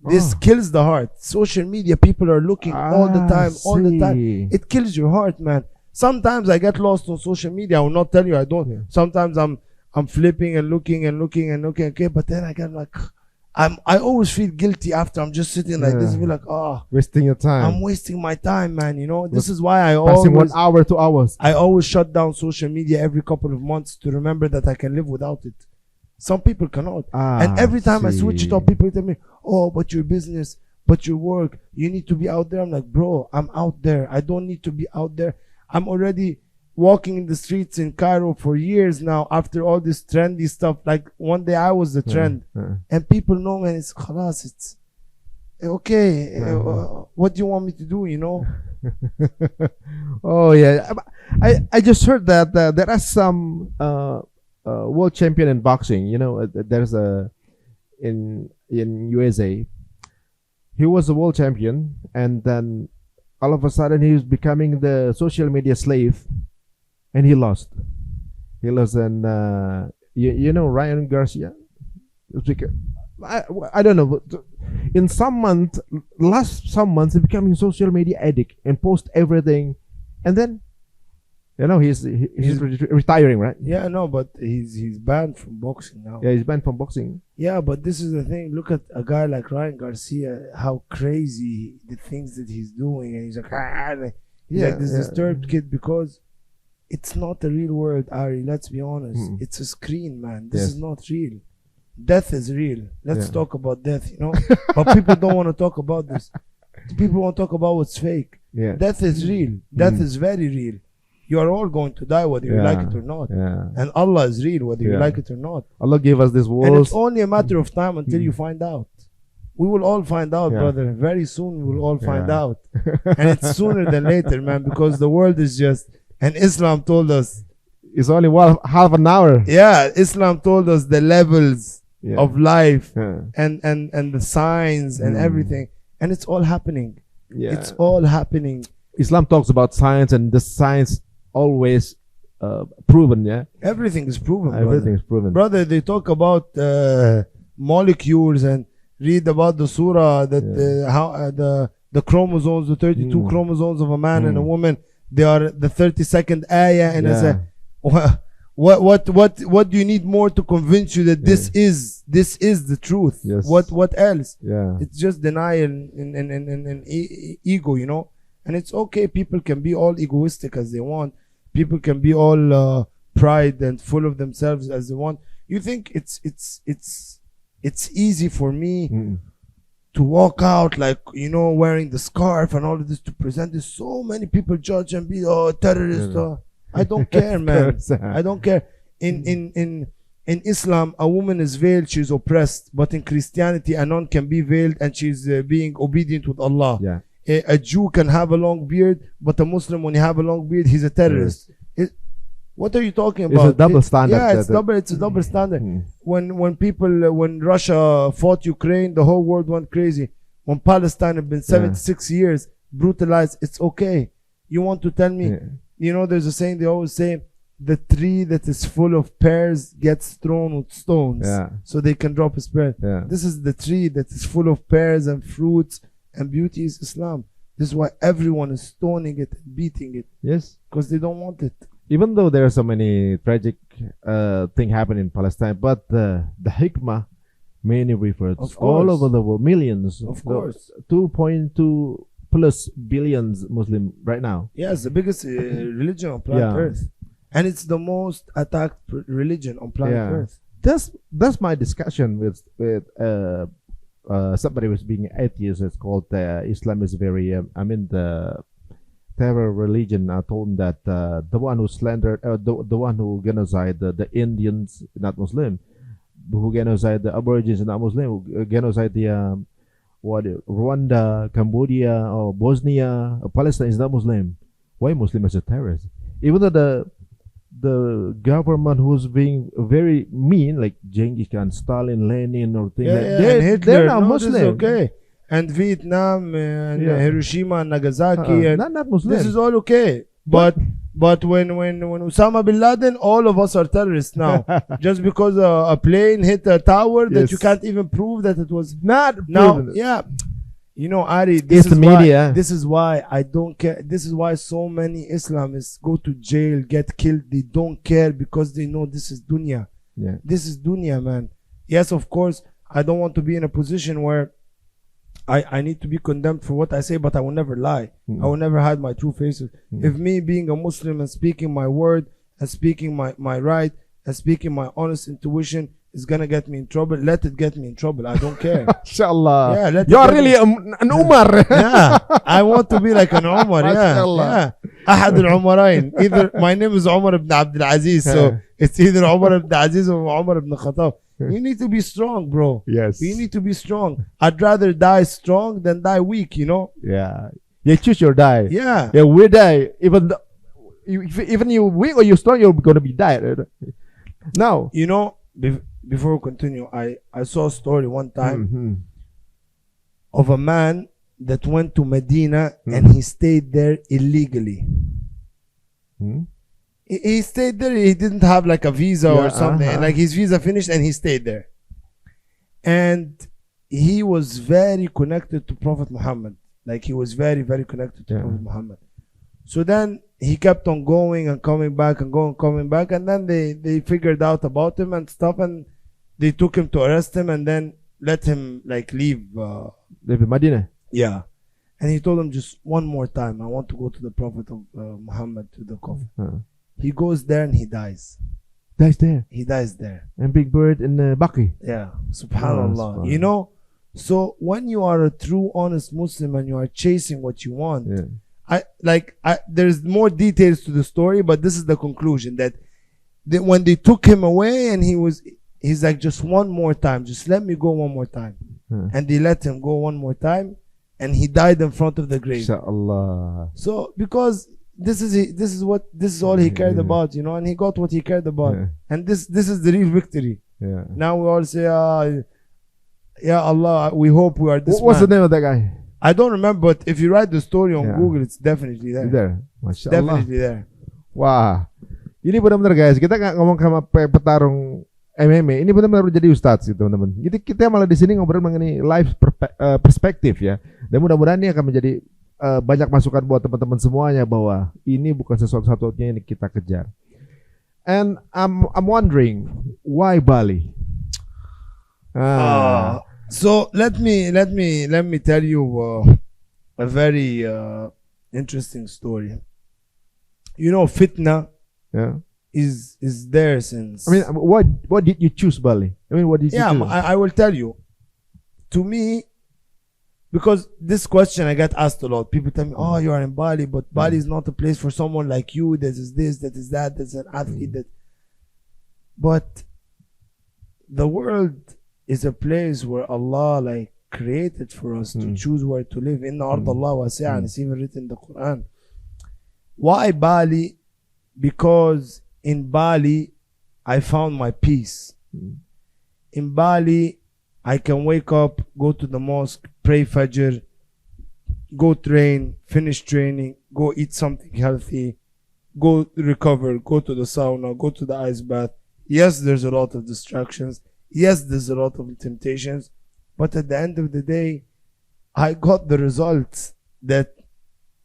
This kills the heart. Social media, people are looking all the time, all the time. It kills your heart, man. Sometimes I get lost on social media. I will not tell you I don't. Sometimes I'm flipping and looking and looking and looking. Okay, but then I get like, I always feel guilty after. I'm just sitting like this. I feel like, wasting your time. I'm wasting my time, man. You know, this is why I passing always 1 hour, 2 hours. I always shut down social media every couple of months to remember that I can live without it. Some people cannot. And every time I switch it up, people tell me, oh, but your business, but your work, you need to be out there. I'm like, bro, I'm out there. I don't need to be out there. I'm already walking in the streets in Cairo for years now after all this trendy stuff. Like one day I was the trend. And people know, man, it's khalas, it's okay. What do you want me to do, you know? Oh yeah, I just heard that there are some world champion in boxing. You know, there's a in USA. He was a world champion, and then all of a sudden he was becoming the social media slave, and he lost. He lost, and you know Ryan Garcia. I don't know. But in some month, some months, he's becoming social media addict and post everything, and then, you know, he's retiring, right? Yeah, no, but he's banned from boxing now. Yeah, he's banned from boxing. Yeah, but this is the thing. Look at a guy like Ryan Garcia, how crazy the things that he's doing, and he's like, he's like this disturbed kid, because it's not the real world, Ari. Let's be honest. It's a screen, man. This is not real. Death is real. Let's talk about death, you know. But people don't want to talk about this. People want to talk about what's fake. Death is real. Death is very real. You are all going to die, whether you like it or not. And Allah is real, whether you like it or not. Allah gave us this world. And it's only a matter of time until you find out. We will all find out, brother. Very soon we will all find out. And it's sooner than later, man, because the world is just... And Islam told us... It's only half an hour. Yeah, Islam told us the levels of life and the signs and everything. And it's all happening. It's all happening. Islam talks about science, and the science always proven. Everything is proven. Everything is proven, brother. They talk about molecules, and read about the surah that how the chromosomes, the 32 chromosomes of a man and a woman, they are the 32nd ayah, and I say, what do you need more to convince you that this is the truth? What else? It's just denial and ego, you know. And it's okay. People can be all egoistic as they want. People can be all pride and full of themselves as they want. You think it's easy for me to walk out, like, you know, wearing the scarf and all of this, to present this? So many people judge and be terrorist. I don't care, man. I don't care. In Islam, a woman is veiled, she's oppressed. But in Christianity, a nun can be veiled and she's being obedient with Allah. A Jew can have a long beard, but a Muslim, when he have a long beard, he's a terrorist. What are you talking about? It's a double standard. Yeah, it's a double standard. When Russia fought Ukraine, the whole world went crazy. When Palestine have been 76 years brutalized, it's okay. You want to tell me, you know, there's a saying they always say, the tree that is full of pears gets thrown with stones so they can drop its pears. This is the tree that is full of pears and fruits, and beauty is Islam. This is why everyone is stoning it and beating it. Yes, because they don't want it. Even though there are so many tragic things happen in Palestine, but the hikmah Many rivers Of all course. over the world, millions. Of course. 2.2 plus billions Muslim right now. Yes, the biggest religion on planet Yeah. Earth, and it's the most attacked religion on planet Yeah. Earth. That's my discussion with somebody who's being atheist. It's called Islam is very the terror religion. I told him that the one who slandered the one who genocide the Indians, not Muslim, who genocide the Aborigines, not Muslim, who genocide the Rwanda, Cambodia, or Bosnia, or Palestine is not Muslim. Why Muslim as a terrorist? Even though the government who's being very mean, like Genghis Khan, Stalin, Lenin, or things like and Hitler, they're not no, this is Muslim. okay. And Vietnam and Yeah. Hiroshima and Nagasaki, and not Muslim. this is all okay. But when Osama bin Laden, all of us are terrorists now, just because a plane hit a tower that you Yes. can't even prove that it was. not Now, proven. yeah, you know, Ari, It's this the is why. media. This is why I don't care. This is why so many Islamists go to jail, get killed. They don't care because they know this is dunya. Yeah. This is dunya, man. Yes, of course, I don't want to be in a position where I need to be condemned for what I say, but I will never lie. I will never hide my true faces. If me being a Muslim and speaking my word and speaking my right and speaking my honest intuition is gonna get me in trouble, let it get me in trouble. I don't care. Inshallah. Yeah, let You're it get really an Umar. Yeah, I want to be like an Omar. Yeah, MashaAllah. yeah. أحد العمرين. Either my name is Omar ibn Abdul Aziz, so it's either Omar ibn Aziz or Omar ibn Khattab. You need to be strong, bro. Yes. You need to be strong. I'd rather die strong than die weak. You know. Yeah. You choose your die. Yeah. Yeah, we die. Even even you weak or you strong, you're gonna be died. Now. You know. Before we continue, I saw a story one time of a man that went to Medina and he stayed there illegally. He stayed there. He didn't have like a visa or something. And like his visa finished and he stayed there. And he was very connected to Prophet Muhammad. Like he was very, very connected to Prophet Muhammad. So then he kept on going and coming back and coming back. And then they figured out about him and stuff. And they took him to arrest him and then let him like leave. Live in Medina. Yeah. And he told him just one more time, I want to go to the Prophet of Muhammad to the coffin. He goes there and he dies. Dies there. He dies there. And Big Bird in Baki. Yeah. Subhanallah. You know, so when you are a true honest Muslim and you are chasing what you want, there's more details to the story, but this is the conclusion that when they took him away and he's like, just one more time, just let me go one more time. And they let him go one more time and he died in front of the grave. Inshallah. So because this is all he cared about, you know, and he got what he cared about. And this is the real victory. Now we all say, Ya Allah, we hope we are this What's man. the name of that guy? I don't remember, but if you write the story on Google, it's definitely there. There. Masya Allah. Definitely there. Wah, ini benar-benar guys, kita nggak ngomong sama petarung MMA, ini benar-benar jadi ustadz gitu teman-teman. Kita malah di sini ngobrol mengenai life perspektif ya. Dan mudah-mudahan ini akan menjadi banyak masukan buat teman-teman semuanya bahwa ini bukan sesuatu-satunya yang kita kejar. And I'm wondering why Bali? So let me tell you a very interesting story. You know, fitna is there since. I mean, what did you choose Bali? I mean, what did you choose? I will tell you. To me, because this question I get asked a lot. People tell me, "Oh, you are in Bali, but Bali is not a place for someone like you. That is this, that is that. That's an athlete." But the world is a place where Allah like created for us to choose where to live. Inna ard Allah wasi'an. It's even written in the Quran. Why Bali? Because in Bali I found my peace. In Bali I can wake up, go to the mosque, pray Fajr, go train, finish training, go eat something healthy, go recover, go to the sauna, go to the ice bath. Yes, there's a lot of distractions. Yes, there's a lot of temptations. But at the end of the day, I got the results that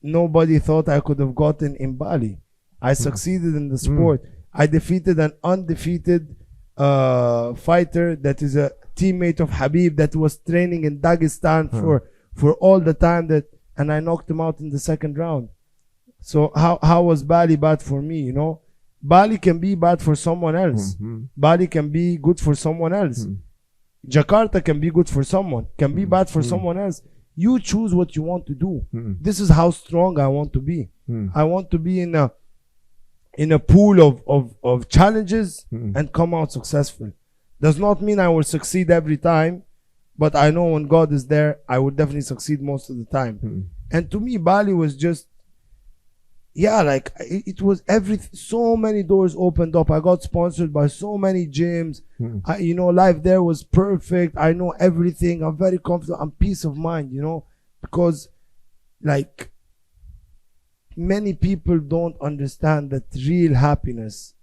nobody thought I could have gotten in Bali. I succeeded in the sport. I defeated an undefeated fighter that is a teammate of Habib that was training in Dagestan for all the time and I knocked him out in the second round. So how was Bali bad for me? You know, Bali can be bad for someone else. Bali can be good for someone else. Jakarta can be good for someone, can be bad for someone else. You choose what you want to do. This is how strong I want to be. I want to be in a pool of challenges and come out successful. Does not mean I will succeed every time, but I know when God is there, I will definitely succeed most of the time. And to me, Bali was just, yeah, like it was everything. So many doors opened up. I got sponsored by so many gyms. You know, life there was perfect. I know everything. I'm very comfortable. I'm peace of mind, you know, because like many people don't understand that real happiness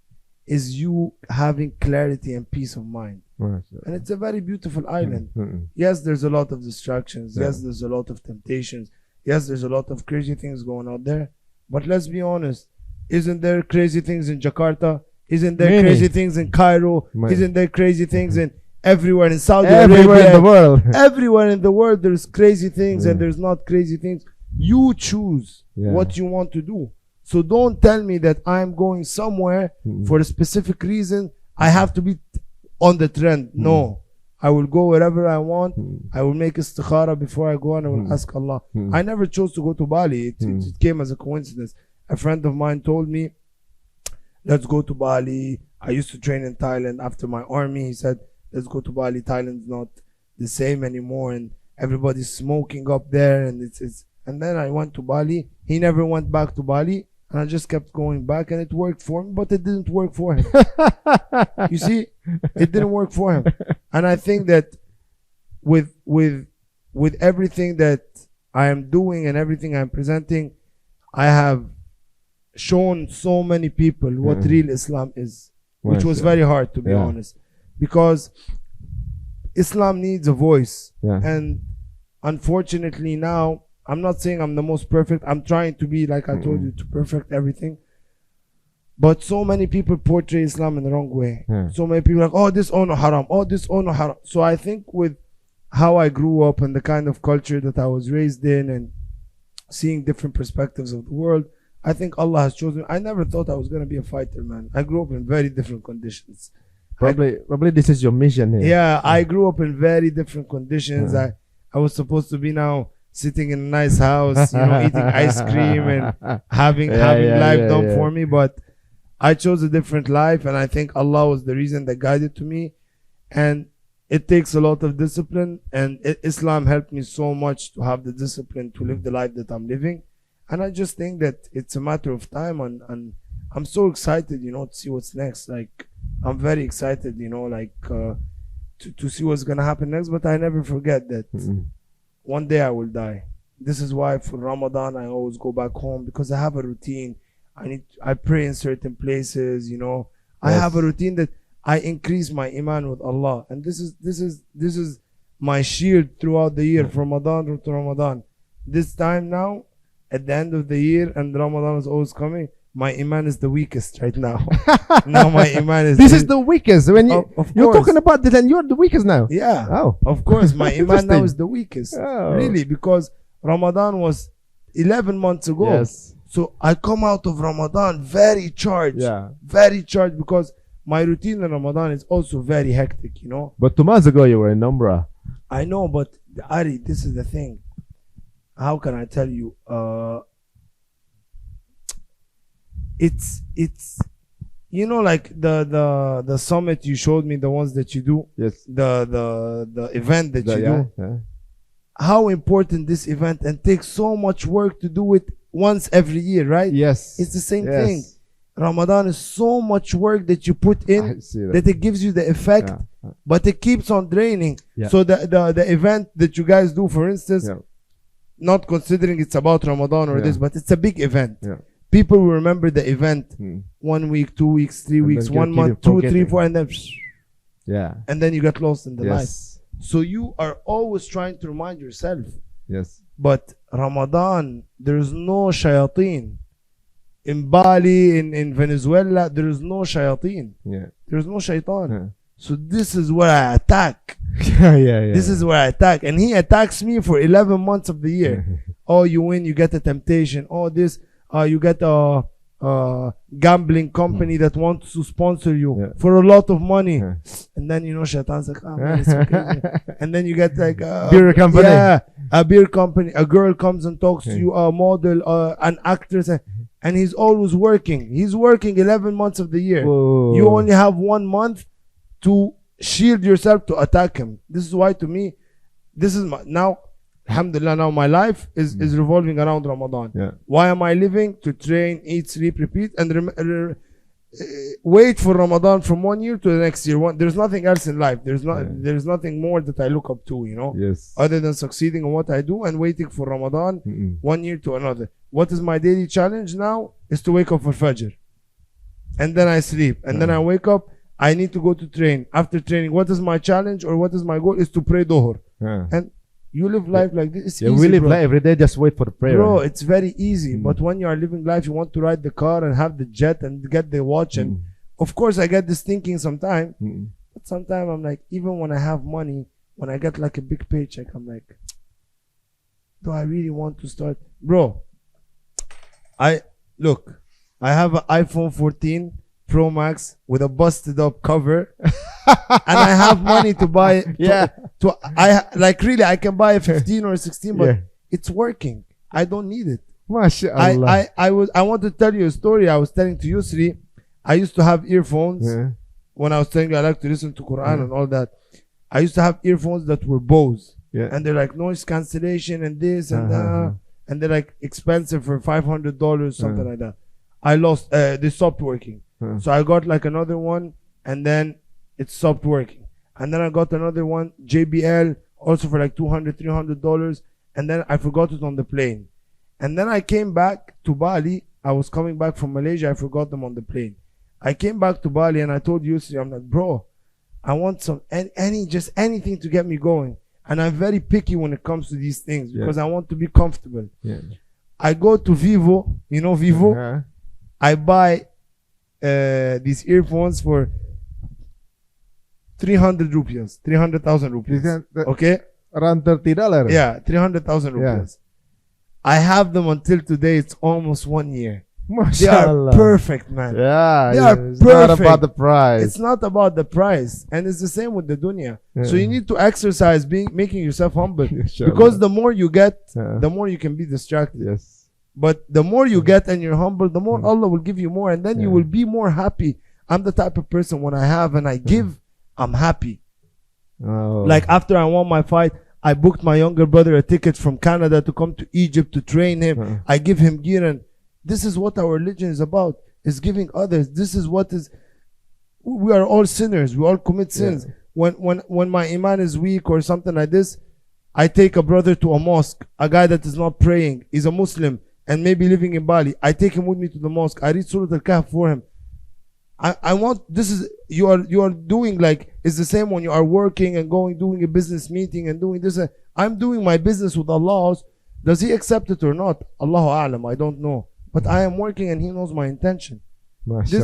is you having clarity and peace of mind. And it's a very beautiful island. Yes, there's a lot of distractions. Yes, there's a lot of temptations. Yes, there's a lot of crazy things going out there. But let's be honest, isn't there crazy things in Jakarta? Isn't there crazy things in Cairo? Isn't there crazy things in everywhere in Saudi Arabia? Everywhere in the world. Everywhere in the world there's crazy things and there's not crazy things. You choose what you want to do. So don't tell me that I'm going somewhere for a specific reason. I have to be on the trend. No. I will go wherever I want. I will make istikhara before I go and I will ask Allah. I never chose to go to Bali. It came as a coincidence. A friend of mine told me, let's go to Bali. I used to train in Thailand after my army. He said, let's go to Bali. Thailand's not the same anymore and everybody's smoking up there and and then I went to Bali. He never went back to Bali and I just kept going back and it worked for me, but it didn't work for him. You see, it didn't work for him. And I think that with everything that I am doing and everything I'm presenting, I have shown so many people what real Islam is, which was very hard, to be honest, because Islam needs a voice. And unfortunately now, I'm not saying I'm the most perfect. I'm trying to be, like I told you, to perfect everything. But so many people portray Islam in the wrong way. So many people are like, oh, this no haram. Oh, this no haram. So I think with how I grew up and the kind of culture that I was raised in and seeing different perspectives of the world, I think Allah has chosen. I never thought I was going to be a fighter, man. I grew up in very different conditions. Probably this is your mission here. Yeah, I grew up in very different conditions. I was supposed to be now sitting in a nice house, you know, eating ice cream and having life done for me, but I chose a different life, and I think Allah was the reason that guided to me. And it takes a lot of discipline, and Islam helped me so much to have the discipline to live the life that I'm living. And I just think that it's a matter of time, and I'm so excited, you know, to see what's next. Like, I'm very excited, you know, like to see what's gonna happen next. But I never forget that one day I will die. This is why for Ramadan I always go back home, because I have a routine. I pray in certain places, you know. I have a routine that I increase my Iman with Allah, and this is my shield throughout the year, from Ramadan to Ramadan. This time now, at the end of the year, and Ramadan is always coming, my Iman is the weakest right now. Now my Iman is... This is the weakest. When you're talking about this, and you're the weakest now. Yeah. Oh. Of course, my Iman now is the weakest. Oh. Really, because Ramadan was 11 months ago. Yes. So I come out of Ramadan very charged. Yeah. Very charged, because my routine in Ramadan is also very hectic, you know. But 2 months ago you were in Umrah. I know, but Ari, this is the thing. How can I tell you? It's you know, like the summit you showed me, the ones that you do. Yes. The event that you do. Yeah. How important this event, and takes so much work to do it once every year, right? Yes. It's the same thing. Ramadan is so much work that you put in that it gives you the effect, but it keeps on draining. So the event that you guys do, for instance, not considering it's about Ramadan or this, but it's a big event. People will remember the event 1 week, 2 weeks, 3 weeks, 1 month, 2, 3, 4, and then and then you get lost in the life. So you are always trying to remind yourself. Yes. But Ramadan, there's no shayateen. In Bali, in Venezuela, there is no shayateen. There's no shaitan. So this is where I attack. Yeah. This is where I attack. And he attacks me for 11 months of the year. Oh, you win, you get a temptation. Oh, this, you get a gambling company that wants to sponsor you for a lot of money. And then, shaitan's like, oh, man, it's okay. And then you get like beer company. Yeah, a beer company. A girl comes and talks to you, a model, an actress. And he's always working. He's working 11 months of the year. Whoa. You only have 1 month to shield yourself to attack him. This is why, to me, this is now, alhamdulillah, now my life is revolving around Ramadan. Yeah. Why am I living? To train, eat, sleep, repeat, and wait for Ramadan from 1 year to the next year. There's nothing else in life. There's nothing more that I look up to, Yes. other than succeeding in what I do and waiting for Ramadan 1 year to another. What is my daily challenge now is to wake up for Fajr. And then I sleep. And then I wake up. I need to go to train. After training, what is my challenge or what is my goal is to pray Dhuhr. And you live life like this. It's easy, we live bro. life every day, just wait for the prayer. Bro, it's very easy. But when you are living life, you want to ride the car and have the jet and get the watch. And of course, I get this thinking sometimes. But sometimes I'm like, even when I have money, when I get like a big paycheck, I'm like, do I really want to start? Bro, I have an iPhone 14 Pro Max with a busted up cover, and I have money to buy. I can buy a 15 or a 16, but it's working. I don't need it. Masya Allah. I want to tell you a story. I was telling to Yusri, I used to have earphones when I was telling you I like to listen to Quran and all that. I used to have earphones that were Bose, and they're like noise cancellation and this and that, and they're like expensive for $500, something like that. I lost. They stopped working. So I got like another one, and then it stopped working. And then I got another one, JBL, also for like $200, $300, and then I forgot it on the plane. And then I came back to Bali. I was coming back from Malaysia. I forgot them on the plane. I came back to Bali and I told Yusri, I'm like, bro, I want some just anything to get me going. And I'm very picky when it comes to these things because I want to be comfortable. I go to Vivo, Vivo. I buy these earphones for 300 rupees, 300,000 rupees. Okay? Around $30. Yeah, 300,000 rupees. I have them until today. It's almost 1 year. They are perfect, man. Yeah, they are perfect. Not about the price. It's not about the price, and it's the same with the dunya. So you need to exercise making yourself humble, because the more you get, the more you can be distracted. Yes. But the more you get and you're humble, the more Allah will give you more, and then you will be more happy. I'm the type of person, when I have and I give, I'm happy. Like after I won my fight, I booked my younger brother a ticket from Canada to come to Egypt to train him. I give him gear, and this is what our religion is about, is giving others. This is what is, we are all sinners. We all commit sins. When my Iman is weak or something like this, I take a brother to a mosque, a guy that is not praying, he's a Muslim and maybe living in Bali. I take him with me to the mosque. I read Surah Al-Kahf for him. I want, this is, you are doing like, it's the same when you are working and doing a business meeting and doing this. I'm doing my business with Allah. Does he accept it or not? Allahu A'lam, I don't know. But I am working and he knows my intention. This,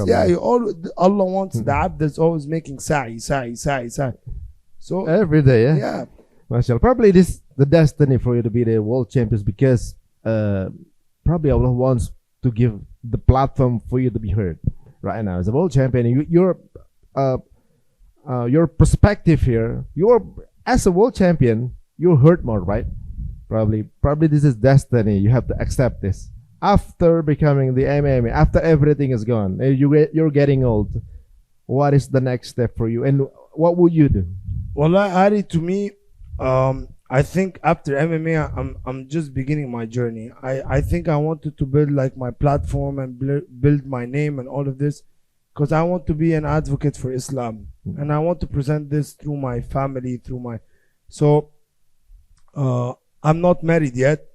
Allah wants the abd that's always making sa'i. So every day, yeah. Masya Allah. Probably this the destiny for you to be the world champions, because probably Allah wants to give the platform for you to be heard right now as a world champion. Your perspective here, as a world champion, you're heard more, right? Probably this is destiny. You have to accept this. After becoming the MMA, after everything is gone, you're getting old. What is the next step for you, and what would you do? Well, Ari, to me, I think after MMA, I'm just beginning my journey. I think I wanted to build like my platform and build my name and all of this, because I want to be an advocate for Islam, and I want to present this through my family, so I'm not married yet.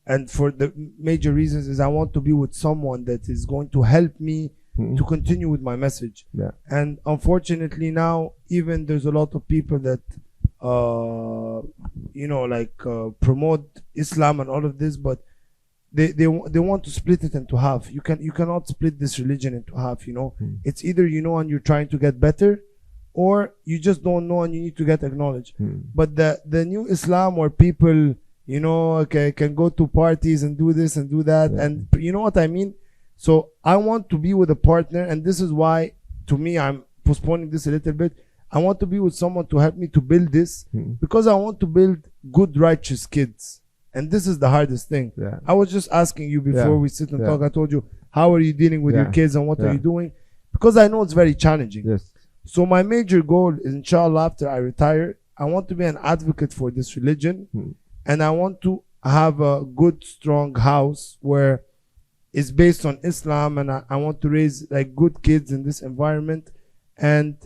And for the major reasons is I want to be with someone that is going to help me to continue with my message. And unfortunately now, even there's a lot of people that promote Islam and all of this, but they want to split it into half. You cannot split this religion into half. It's either and you're trying to get better, or you just don't know and you need to get acknowledged. But the new Islam where people, you know, can go to parties and do this and do that, and you know what I mean? So I want to be with a partner, and this is why, to me, I'm postponing this a little bit. I want to be with someone to help me to build this, because I want to build good, righteous kids. And this is the hardest thing. I was just asking you before we sit and talk. I told you, how are you dealing with your kids and what are you doing? Because I know it's very challenging. So my major goal is, inshallah, after I retire, I want to be an advocate for this religion. And I want to have a good, strong house where it's based on Islam. And I want to raise like good kids in this environment. And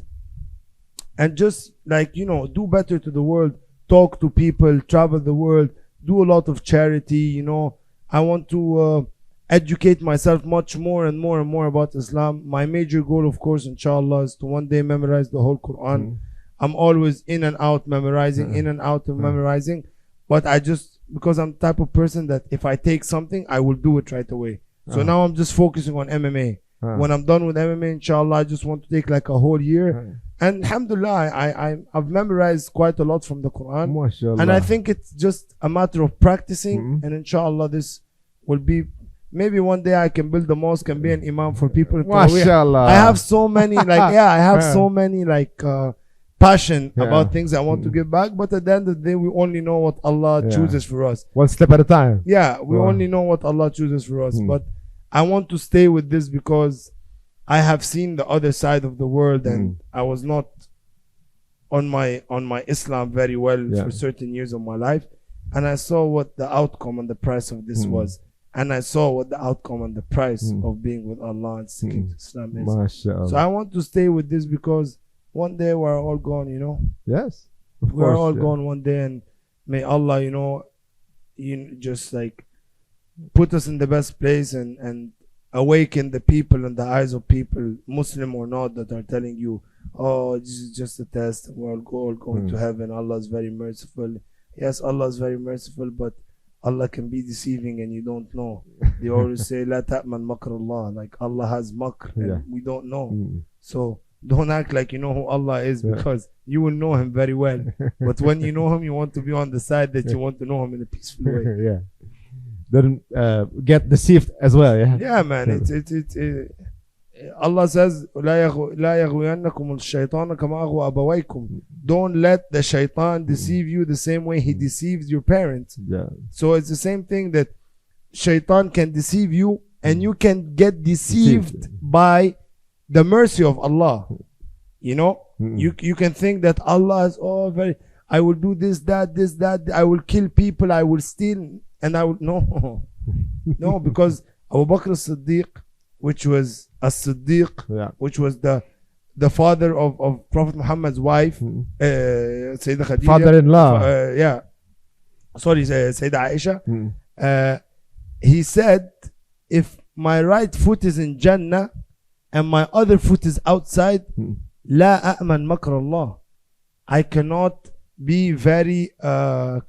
just like, you know, do better to the world, talk to people, travel the world, do a lot of charity, you know. I want to educate myself much more and more and more about Islam. My major goal, of course, inshallah, is to one day memorize the whole Quran. I'm always in and out memorizing, in and out of memorizing. But I just, because I'm the type of person that if I take something, I will do it right away. So now I'm just focusing on MMA. When I'm done with MMA, inshallah, I just want to take like a whole year. And alhamdulillah, I've memorized quite a lot from the Quran. Mashallah. And I think it's just a matter of practicing. And inshallah, this will be, maybe one day I can build a mosque and be an imam for people. Mashallah. I have so many, like, I have so many, like, passion about things I want to give back. But at the end of the day, we only know what Allah chooses for us. One step at a time. Yeah, we only know what Allah chooses for us. But I want to stay with this because I have seen the other side of the world, and I was not on my Islam very well for certain years of my life, and I saw what the outcome and the price of this was, and I saw what the outcome and the price of being with Allah and sticking to Islam is. Mashallah. So I want to stay with this because one day we're all gone, you know. Yes, we're all gone one day, and may Allah, you know, just like put us in the best place and awaken the people and the eyes of people, Muslim or not, that are telling you, oh, this is just a test, we're all going to heaven, Allah is very merciful. Yes, Allah is very merciful, but Allah can be deceiving and you don't know. They always say, La ta'man makr Allah, like Allah has makr and we don't know. So don't act like you know who Allah is, because you will know Him very well. But when you know Him, you want to be on the side that you want to know Him in a peaceful way. Don't get deceived as well. Yeah, man. Allah says, لا يغوينكم الشيطان كما أغوى أبويكم. Don't let the shaitan deceive you the same way he deceives your parents. So it's the same thing, that shaitan can deceive you and you can get deceived by the mercy of Allah. You know, you can think that Allah is I will do this, that, I will kill people, I will steal, and I will no, because Abu Bakr as-Siddiq, which was as-Siddiq, which was the father of Prophet Muhammad's wife, Sayyidah Khadija, father-in-law, Sayyidah Aisha, he said, if my right foot is in Jannah and my other foot is outside, la a'man makr Allah, I cannot be very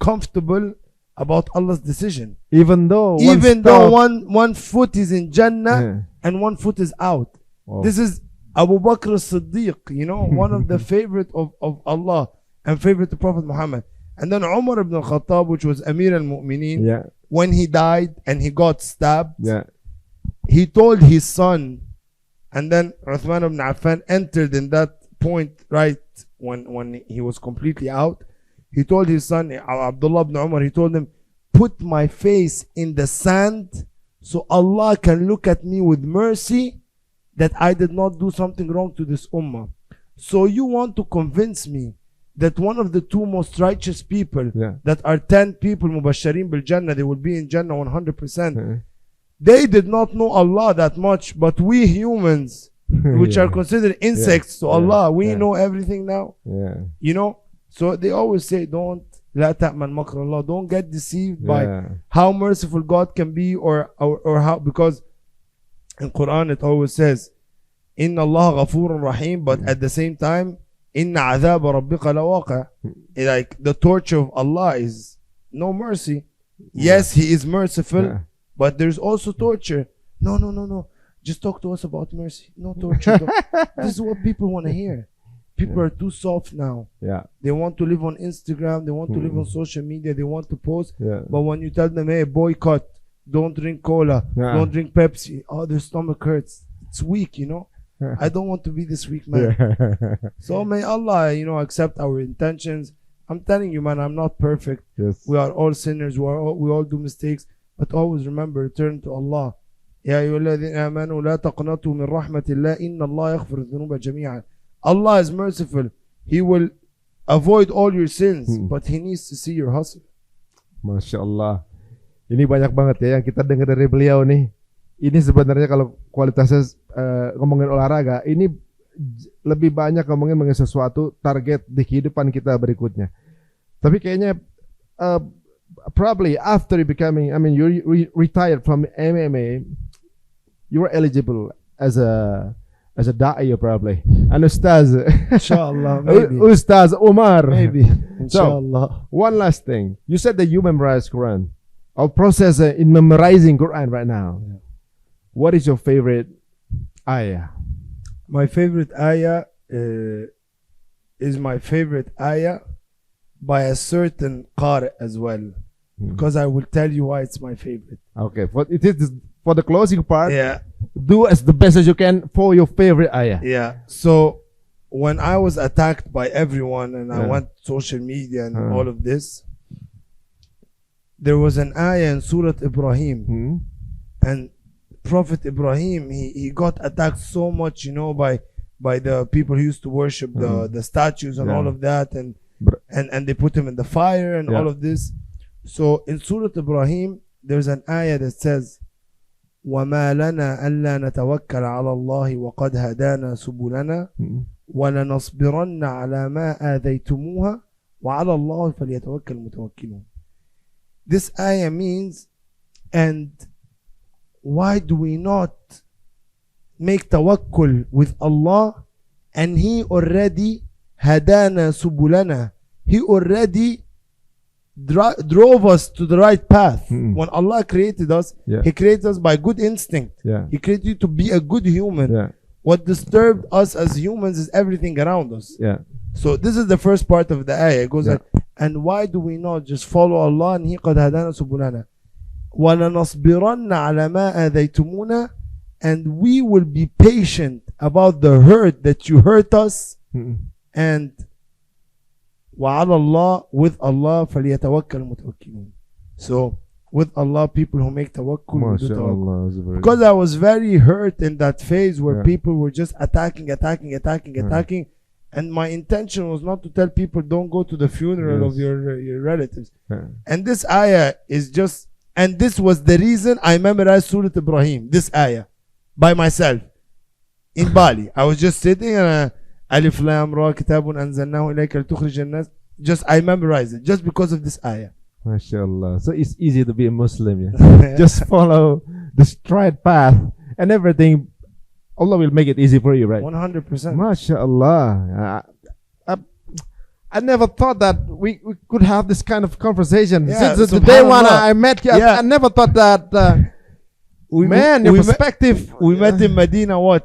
comfortable about Allah's decision, even though one foot is in Jannah and one foot is out. This is Abu Bakr as-Siddiq, you know, one of the favorite of Allah and favorite to Prophet Muhammad. And then Omar ibn al-Khattab, which was Amir al-Mu'mineen, when he died and he got stabbed, he told his son, and then Uthman ibn Affan entered in that point, right when he was completely out. He told his son Abdullah ibn Umar, he told him, put my face in the sand so Allah can look at me with mercy that I did not do something wrong to this ummah. So you want to convince me that one of the two most righteous people, that are 10 people mubashirin bil Jannah, they will be in Jannah 100%. They did not know Allah that much, but we humans, which are considered insects to Allah, we know everything now. You know, so they always say, don't la ta'man makr Allah, don't get deceived by how merciful God can be, or how, because in Quran it always says inna Allah ghafurun rahim, but at the same time inna adhab rabbika lawaqi, like the torture of Allah is no mercy. Yes, He is merciful, but there's also torture. No, just talk to us about mercy, no torture. This is what people want to hear. People are too soft now. Yeah. They want to live on Instagram. They want to live on social media. They want to post. Yeah. But when you tell them, hey, boycott, don't drink cola, don't drink Pepsi, oh, their stomach hurts. It's weak, you know. I don't want to be this weak man. So may Allah, you know, accept our intentions. I'm telling you, man, I'm not perfect. Yes. We are all sinners. We all do mistakes. But always remember, turn to Allah. يا أيها الذين آمنوا لا تقنطوا من رحمة الله إن الله يغفر الذنوب جميعا. Allah is merciful. He will avoid all your sins, but He needs to see your hustle. Masya Allah. Ini banyak banget ya yang kita dengar dari beliau nih. Ini sebenarnya kalau kualitasnya ngomongin olahraga, ini lebih banyak ngomongin mengenai sesuatu target di kehidupan kita berikutnya. Tapi kayaknya probably after becoming, I mean, you retired from MMA, you were eligible as a da'i probably, an USTADZ. Inshallah, maybe. USTADZ Omar. Maybe. So, Inshallah. one last thing. You said that you memorize Quran. Our process in memorizing Quran right now. Yeah. What is your favorite ayah? My favorite ayah is my favorite ayah by a certain qari as well. Because I will tell you why it's my favorite. Okay, for the closing part, Yeah. do as the best as you can for your favorite ayah. Yeah. So when I was attacked by everyone and I went social media and all of this, there was an ayah in Surah Ibrahim, and Prophet Ibrahim, he got attacked so much, you know, by the people who used to worship the statues and all of that, and they put him in the fire and all of this. So in Surah Ibrahim, there's an ayah that says, وَمَا لَنَا أَلَّا نَتَوَكَّلَ عَلَى اللَّهِ وَقَدْ هَدَانَا سُبُلَنَا وَلَنَصْبِرَنَّ عَلَى مَا آذَيْتُمُوهَا وَعَلَى اللَّهِ فَلْيَتَوَكَّلِ الْمُتَوَكِّلُونَ. This ayah means, and why do we not make tawakkul with Allah, and He already hadana subulana, He already drove us to the right path. When Allah created us, He created us by good instinct. He created you to be a good human. What disturbed us as humans is everything around us. So this is the first part of the ayah. It goes like, and why do we not just follow Allah, and He قد هدانا سبلنا وَلَنَصْبِرَنَّ عَلَى مَا آذَيْتُمُونَا, and we will be patient about the hurt that you hurt us, and وَعَلَى اللَّهِ, with Allah فَلْيَتَوَكَّلِ الْمُتَوَكِّلُونَ. So with Allah, people who make tawakkul will do tawakkul. Because I was very hurt in that phase where people were just attacking, and my intention was not to tell people don't go to the funeral of your relatives. And this ayah is just, and this was the reason I memorized Surah Ibrahim, this ayah, by myself in Bali. I was just sitting and Alif Lam Ra Kitabun Anzalnahu Ilayka Litukhrij an-Nas. Just I memorized it just because of this ayah. Masya Allah. So it's easy to be a Muslim, yeah? Just follow the straight path and everything. Allah will make it easy for you, right? 100%. Masya Allah. I never thought that we could have this kind of conversation. Since the day when I met you, I never thought that. Your perspective. We met in Medina, what,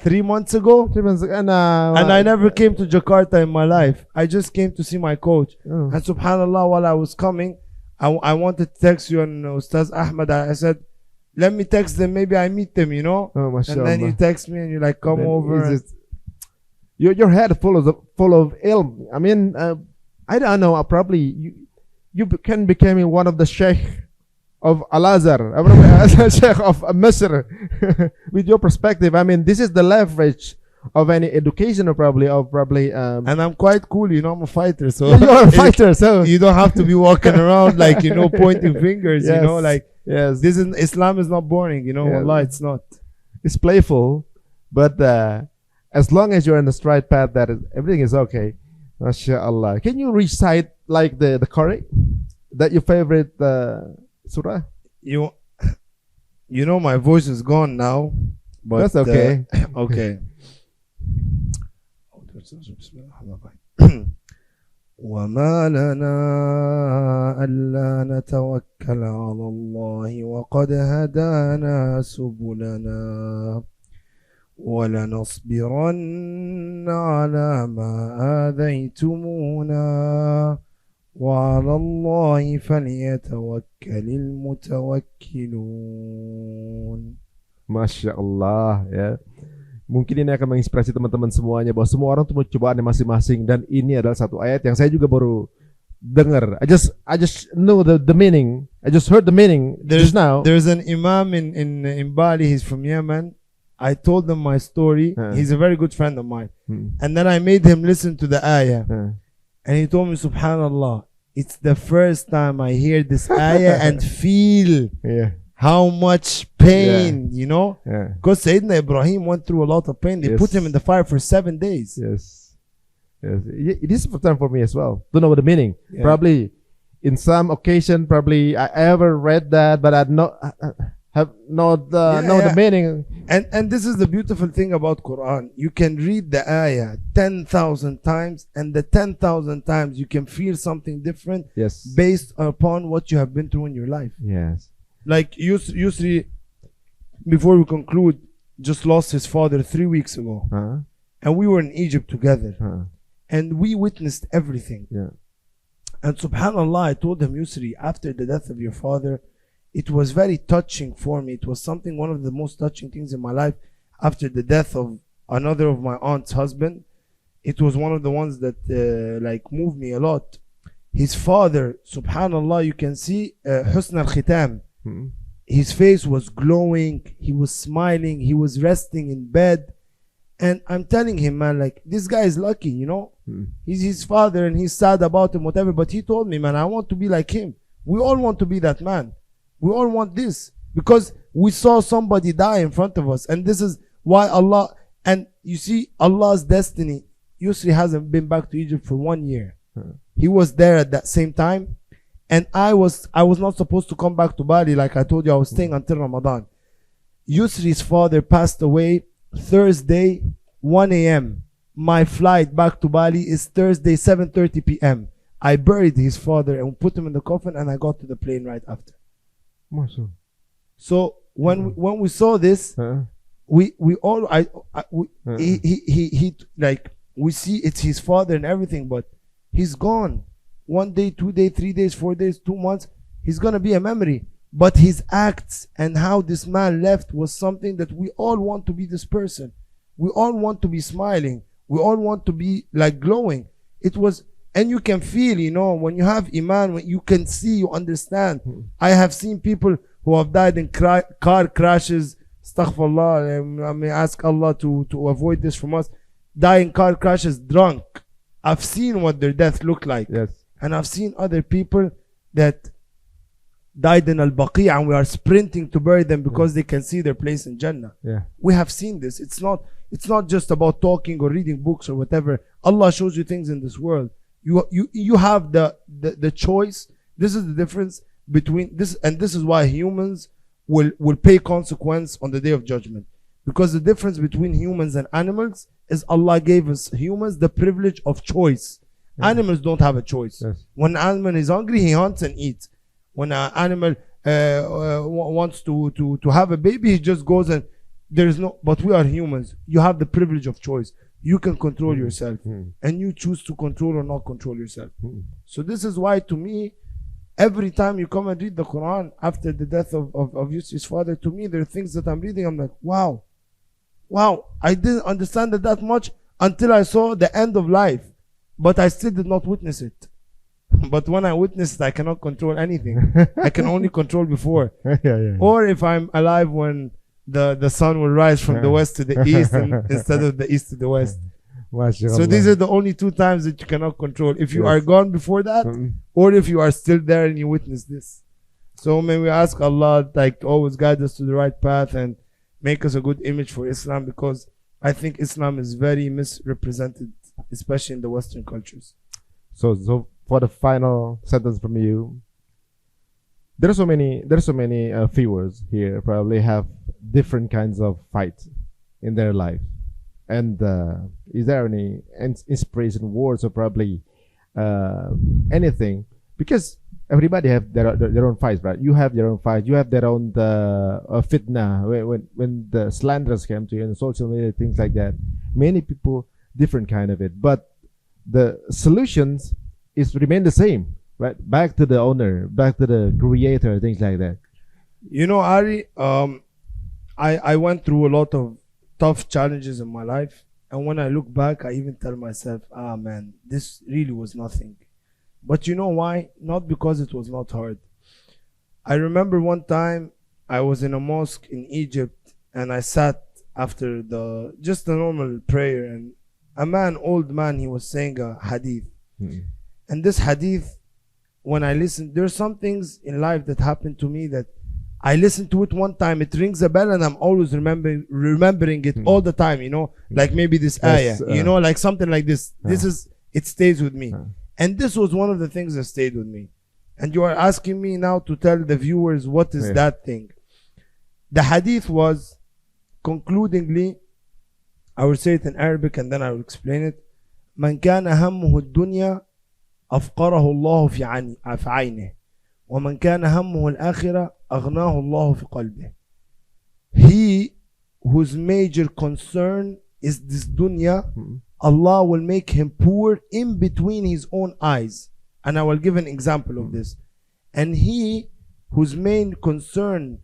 3 months ago? 3 months ago. And I never came to Jakarta in my life. I just came to see my coach. And subhanallah, while I was coming, I wanted to text you and Ustaz Ahmad. I said, let me text them. Maybe I meet them, you know. And then you text me and you're like, come over. Your head full of ilm. I mean, I don't know. Probably you can become one of the sheikh of Al-Azhar, sheikh of Misr. With your perspective, I mean, this is the leverage of any education, or probably. And I'm quite cool, you know. I'm a fighter, so you're a fighter, so you don't have to be walking around like, you know, pointing fingers. You know, like this is Islam is not boring, you know. Allah, it's not. It's playful, but as long as you're in the straight path, everything is okay. MashaAllah. Can you recite like the Qur'an? That your favorite surah? You know my voice is gone now, but that's okay. Okay. وما لنا ألا نتوكل على الله وقد هدانا سبلنا وَلَنَصْبِرَنَّ عَلَى مَا آذَيْتُمُونَا وَعَلَى اللَّهِ فَلْيَتَوَكَّلِ الْمُتَوَكِّلُونَ. Masya Allah ya. Mungkin ini akan menginspirasi teman-teman semuanya bahwa semua orang tuh punya cobaannya masing-masing, dan ini adalah satu ayat yang saya juga baru dengar. I just know the meaning. I just heard the meaning just now. There's an imam in Bali. He's from Yemen. I told him my story. He's a very good friend of mine. And then I made him listen to the ayah. And he told me, Subhanallah, it's the first time I hear this ayah and feel how much pain, you know? Because Sayyidina Ibrahim went through a lot of pain. They put him in the fire for 7 days. Yes. It is for time for me as well to know what the meaning. Probably in some occasion, probably I ever read that, but I have not know the meaning. And this is the beautiful thing about Quran. You can read the ayah 10,000 times, and the 10,000 times you can feel something different based upon what you have been through in your life. Yes. Like Yusri, before we conclude, just lost his father 3 weeks ago. And we were in Egypt together. And we witnessed everything. And subhanallah, I told him, Yusri, after the death of your father, it was very touching for me. It was one of the most touching things in my life. After the death of another of my aunt's husband, it was one of the ones that like moved me a lot. His father, subhanallah, you can see husn al-khitam. His face was glowing. He was smiling. He was resting in bed. And I'm telling him, man, like, this guy is lucky, you know. He's his father and he's sad about him, whatever. But he told me, man, I want to be like him. We all want to be that man. We all want this because we saw somebody die in front of us. And this is why Allah, and you see Allah's destiny. Yusri hasn't been back to Egypt for 1 year. He was there at that same time. And I was not supposed to come back to Bali. Like I told you, I was staying until Ramadan. Yusri's father passed away Thursday, 1 a.m. My flight back to Bali is Thursday, 7:30 p.m. I buried his father and put him in the coffin, and I got to the plane right after. So when we saw this, we all he like, we see it's his father and everything, but he's gone. 1 day, 2 days, 3 days, 4 days, 2 months, he's gonna be a memory. But his acts and how this man left was something that we all want to be this person. We all want to be smiling. We all want to be like glowing. It was, and you can feel, you know, when you have Iman, when you can see, you understand. I have seen people who have died in car crashes. Astaghfirullah, I may ask Allah to avoid this from us. Die in car crashes drunk. I've seen what their death looked like. And I've seen other people that died in Al-Baqi' and we are sprinting to bury them because they can see their place in Jannah. We have seen this. It's not just about talking or reading books or whatever. Allah shows you things in this world. You have the choice. This is the difference between this, and this is why humans will pay consequence on the day of judgment. Because the difference between humans and animals is Allah gave us humans the privilege of choice. Animals don't have a choice. When an animal is hungry, he hunts and eats. When an animal wants to have a baby, he just goes, and there is no, but we are humans. You have the privilege of choice. You can control yourself, and you choose to control or not control yourself. So this is why, to me, every time you come and read the Quran after the death of Yusuf's father, to me, there are things that I'm reading, I'm like, wow, I didn't understand it that much until I saw the end of life, but I still did not witness it. But when I witness it, I cannot control anything. I can only control before. Or if I'm alive when the sun will rise from the west to the east instead of the east to the west. So these are the only 2 times that you cannot control. If you are gone before that, or if you are still there and you witness this. So may we ask Allah, like, to always guide us to the right path and make us a good image for Islam, because I think Islam is very misrepresented, especially in the Western cultures. So for the final sentence from you, there are so many viewers here probably have different kinds of fights in their life. And is there any inspiration words or probably anything? Because everybody have their own fights, right? You have your own fight. You have their own fitna when the slanders come to you and social media, things like that. Many people different kind of it, but the solutions is remain the same, right? Back to the owner, back to the creator, things like that. You know, Ari, I went through a lot of tough challenges in my life, and when I look back, I even tell myself, ah man, this really was nothing. But you know why? Not because it was not hard. I remember one time I was in a mosque in Egypt, and I sat after just a normal prayer, and a old man, he was saying a hadith. And this hadith, when I listened, there's some things in life that happened to me that I listened to it one time, it rings a bell, and I'm always remembering it all the time, you know, like maybe this ayah, you know, like something like this. It stays with me. And this was one of the things that stayed with me. And you are asking me now to tell the viewers what is that thing. The hadith was, concludingly, I will say it in Arabic and then I will explain it. من كان همه الدنيا أفقره الله في عينه ومن كان همه الآخرة أغناه الله في قلبه. He whose major concern is this dunya, Allah will make him poor in between his own eyes. And I will give an example of this. And he whose main concern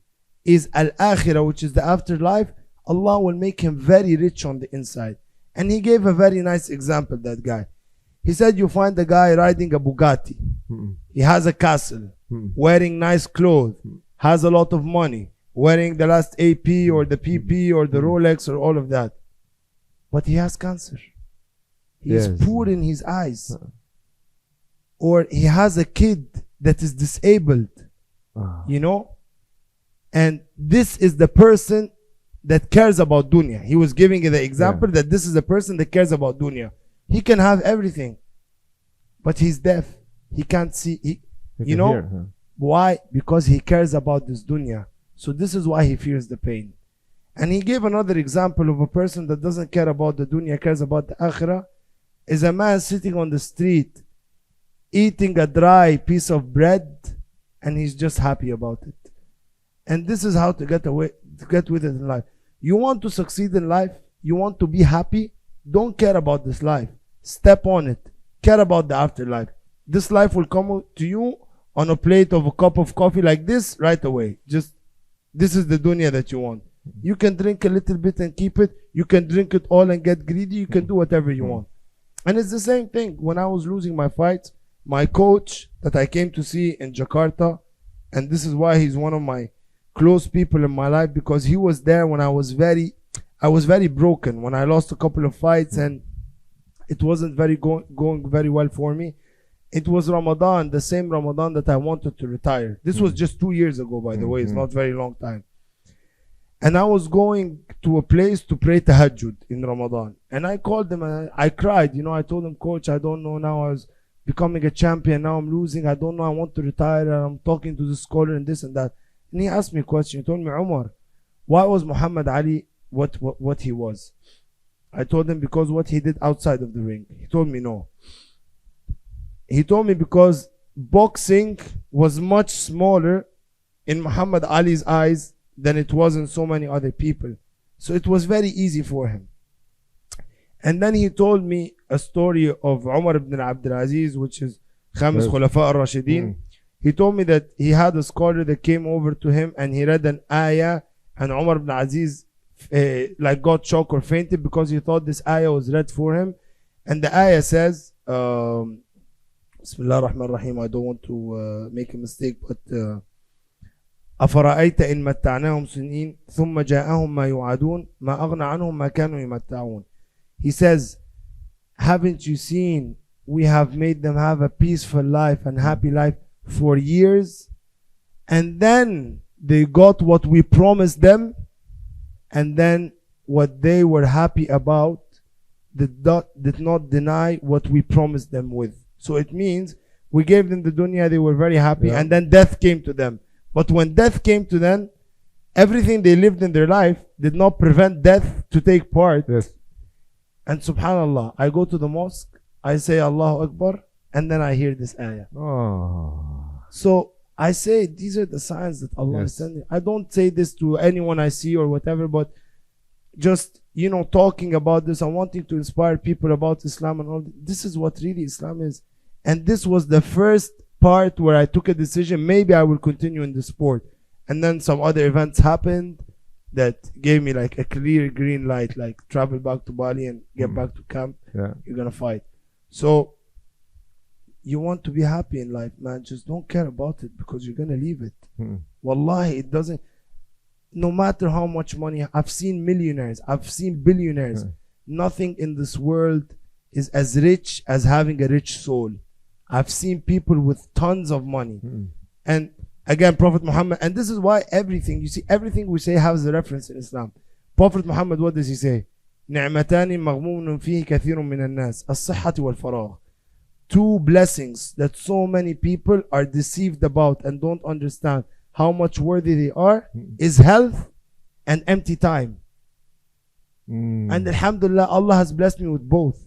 is al-akhirah, which is the afterlife, Allah will make him very rich on the inside. And he gave a very nice example, that guy. He said you find a guy riding a Bugatti. He has a castle, wearing nice clothes, has a lot of money, wearing the last AP or the PP or the Rolex or all of that. But he has cancer. He is poor in his eyes. Or he has a kid that is disabled, you know. And this is the person that cares about dunya. He was giving the example that this is the person that cares about dunya. He can have everything, but he's deaf. He can't see. You know hear, why? Because he cares about this dunya. So this is why he fears the pain. And he gave another example of a person that doesn't care about the dunya, cares about the akhirah. Is a man sitting on the street eating a dry piece of bread, and he's just happy about it. And this is how to get with it in life. You want to succeed in life, you want to be happy, don't care about this life. Step on it. Care about the afterlife. This life will come to you on a plate of a cup of coffee like this right away. Just, this is the dunya that you want. You can drink a little bit and keep it. You can drink it all and get greedy. You can do whatever you want. And it's the same thing. When I was losing my fights, my coach that I came to see in Jakarta, and this is why he's one of my close people in my life, because he was there when I was very broken, when I lost a couple of fights and it wasn't going very well for me. It was Ramadan, the same Ramadan that I wanted to retire. This was just 2 years ago, by the way. It's not very long time. And I was going to a place to pray tahajjud in Ramadan. And I called them and I cried. You know, I told them, Coach, I don't know now. I was becoming a champion. Now I'm losing. I don't know. I want to retire. And I'm talking to the scholar and this and that. And he asked me a question. He told me, Omar, why was Muhammad Ali what he was? I told him because what he did outside of the ring. He told me no. He told me because boxing was much smaller in Muhammad Ali's eyes than it was in so many other people. So it was very easy for him. And then he told me a story of Omar ibn Abdul Aziz, which is Khamis Khulafa al-Rashidin. He told me that he had a scholar that came over to him and he read an ayah, and Omar ibn Aziz like got shocked or fainted because he thought this ayah was read for him. And the ayah says, Bismillah ar-Rahman ar-Rahim, I don't want to make a mistake, but أفرأيت إن متعناهم سنين ثم جاءهم ما يوعدون ما أغنى عنهم ما كانوا يمتعون. He says, haven't you seen we have made them have a peaceful life and happy life for years, and then they got what we promised them, and then what they were happy about did not deny what we promised them with. So it means we gave them the dunya, they were very happy, and then death came to them. But when death came to them, everything they lived in their life did not prevent death to take part. And subhanallah, I go to the mosque, I say Allahu Akbar, and then I hear this ayah. So I say these are the signs that Allah is sending. I don't say this to anyone I see or whatever, but just, you know, talking about this and wanting to inspire people about Islam and all. This is what really Islam is. And this was the first part where I took a decision. Maybe I will continue in the sport. And then some other events happened that gave me like a clear green light, like travel back to Bali and get back to camp. You're gonna fight. So you want to be happy in life, man. Just don't care about it, because you're gonna leave it. Wallahi, it doesn't. No matter how much money, I've seen millionaires, I've seen billionaires. Nothing in this world is as rich as having a rich soul. I've seen people with tons of money. And again, Prophet Muhammad, and this is why everything, you see, everything we say has a reference in Islam. Prophet Muhammad, what does he say? نعمتان مغموم فيه كثير من الناس الصحة والفراغ. Two blessings that so many people are deceived about and don't understand how much worthy they are is health and empty time. And alhamdulillah, Allah has blessed me with both.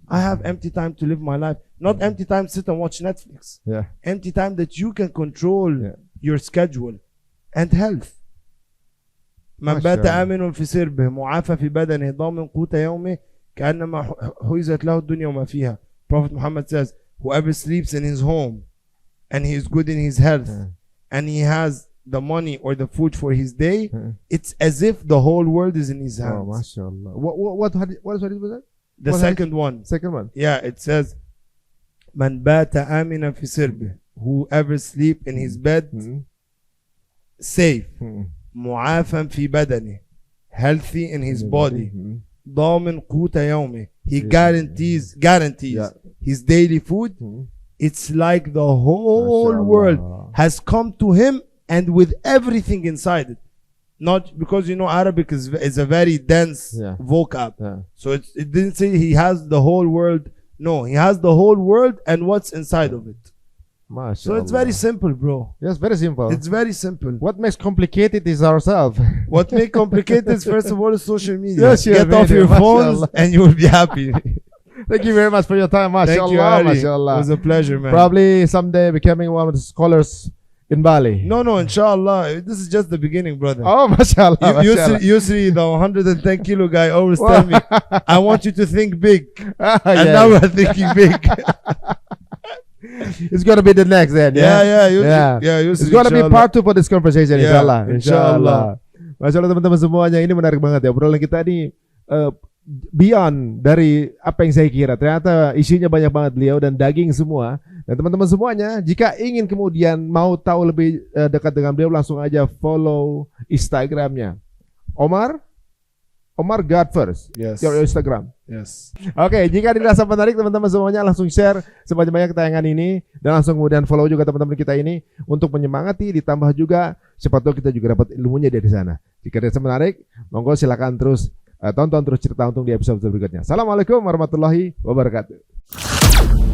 I have empty time to live my life. Not empty time to sit and watch Netflix. Empty time that you can control your schedule. And health. من بات آمن في سربه معافى في بدنه ضامن قوت يومه كأنما حيزت له الدنيا وما فيها. Prophet Muhammad says, whoever sleeps in his home and he is good in his health and he has the money or the food for his day, it's as if the whole world is in his hands. Oh, Masya Allah. What was that? The second one. Second one. Yeah, it says, من بات آمنا في سربه. Whoever sleep in his bed, safe. معافى في بدنه. Healthy in his body. ضامن قوت يومه. He guarantees his daily food. It's like the whole world has come to him and with everything inside it. Not because, you know, Arabic is a very dense vocab. So it didn't say he has the whole world. No, he has the whole world and what's inside of it. So it's very simple, bro. Yes, very simple. It's very simple. What makes complicated is ourselves. What makes complicated is, first of all, is social media. Get off your phones and you will be happy. Thank you very much for your time. Masya Allah, Masya Allah. It was a pleasure, man. Probably someday becoming one of the scholars in Bali. No, inshallah. This is just the beginning, brother. Oh, Masya Allah. Yusri, the 110 kilo guy, always tell me, I want you to think big. And now we're thinking big. It's gonna be the next then. Yusri, It's gonna be part 2 for this conversation, inshallah. Inshallah. Masya Allah, teman-teman semuanya, ini menarik banget ya. Obrolan kita ini beyond dari apa yang saya kira. Ternyata isinya banyak banget beliau dan daging semua. Dan teman-teman semuanya, jika ingin kemudian mau tahu lebih dekat dengan beliau, langsung aja follow Instagramnya Omar God First. Your Instagram. Oke, jika dirasa menarik teman-teman semuanya, langsung share sebanyak-banyak tayangan ini dan langsung kemudian follow juga teman-teman kita ini untuk menyemangati, ditambah juga siapa tahu kita juga dapat ilmunya dari sana. Jika dirasa menarik, monggo silakan terus tonton terus Cerita Untung di episode berikutnya. Assalamualaikum warahmatullahi wabarakatuh.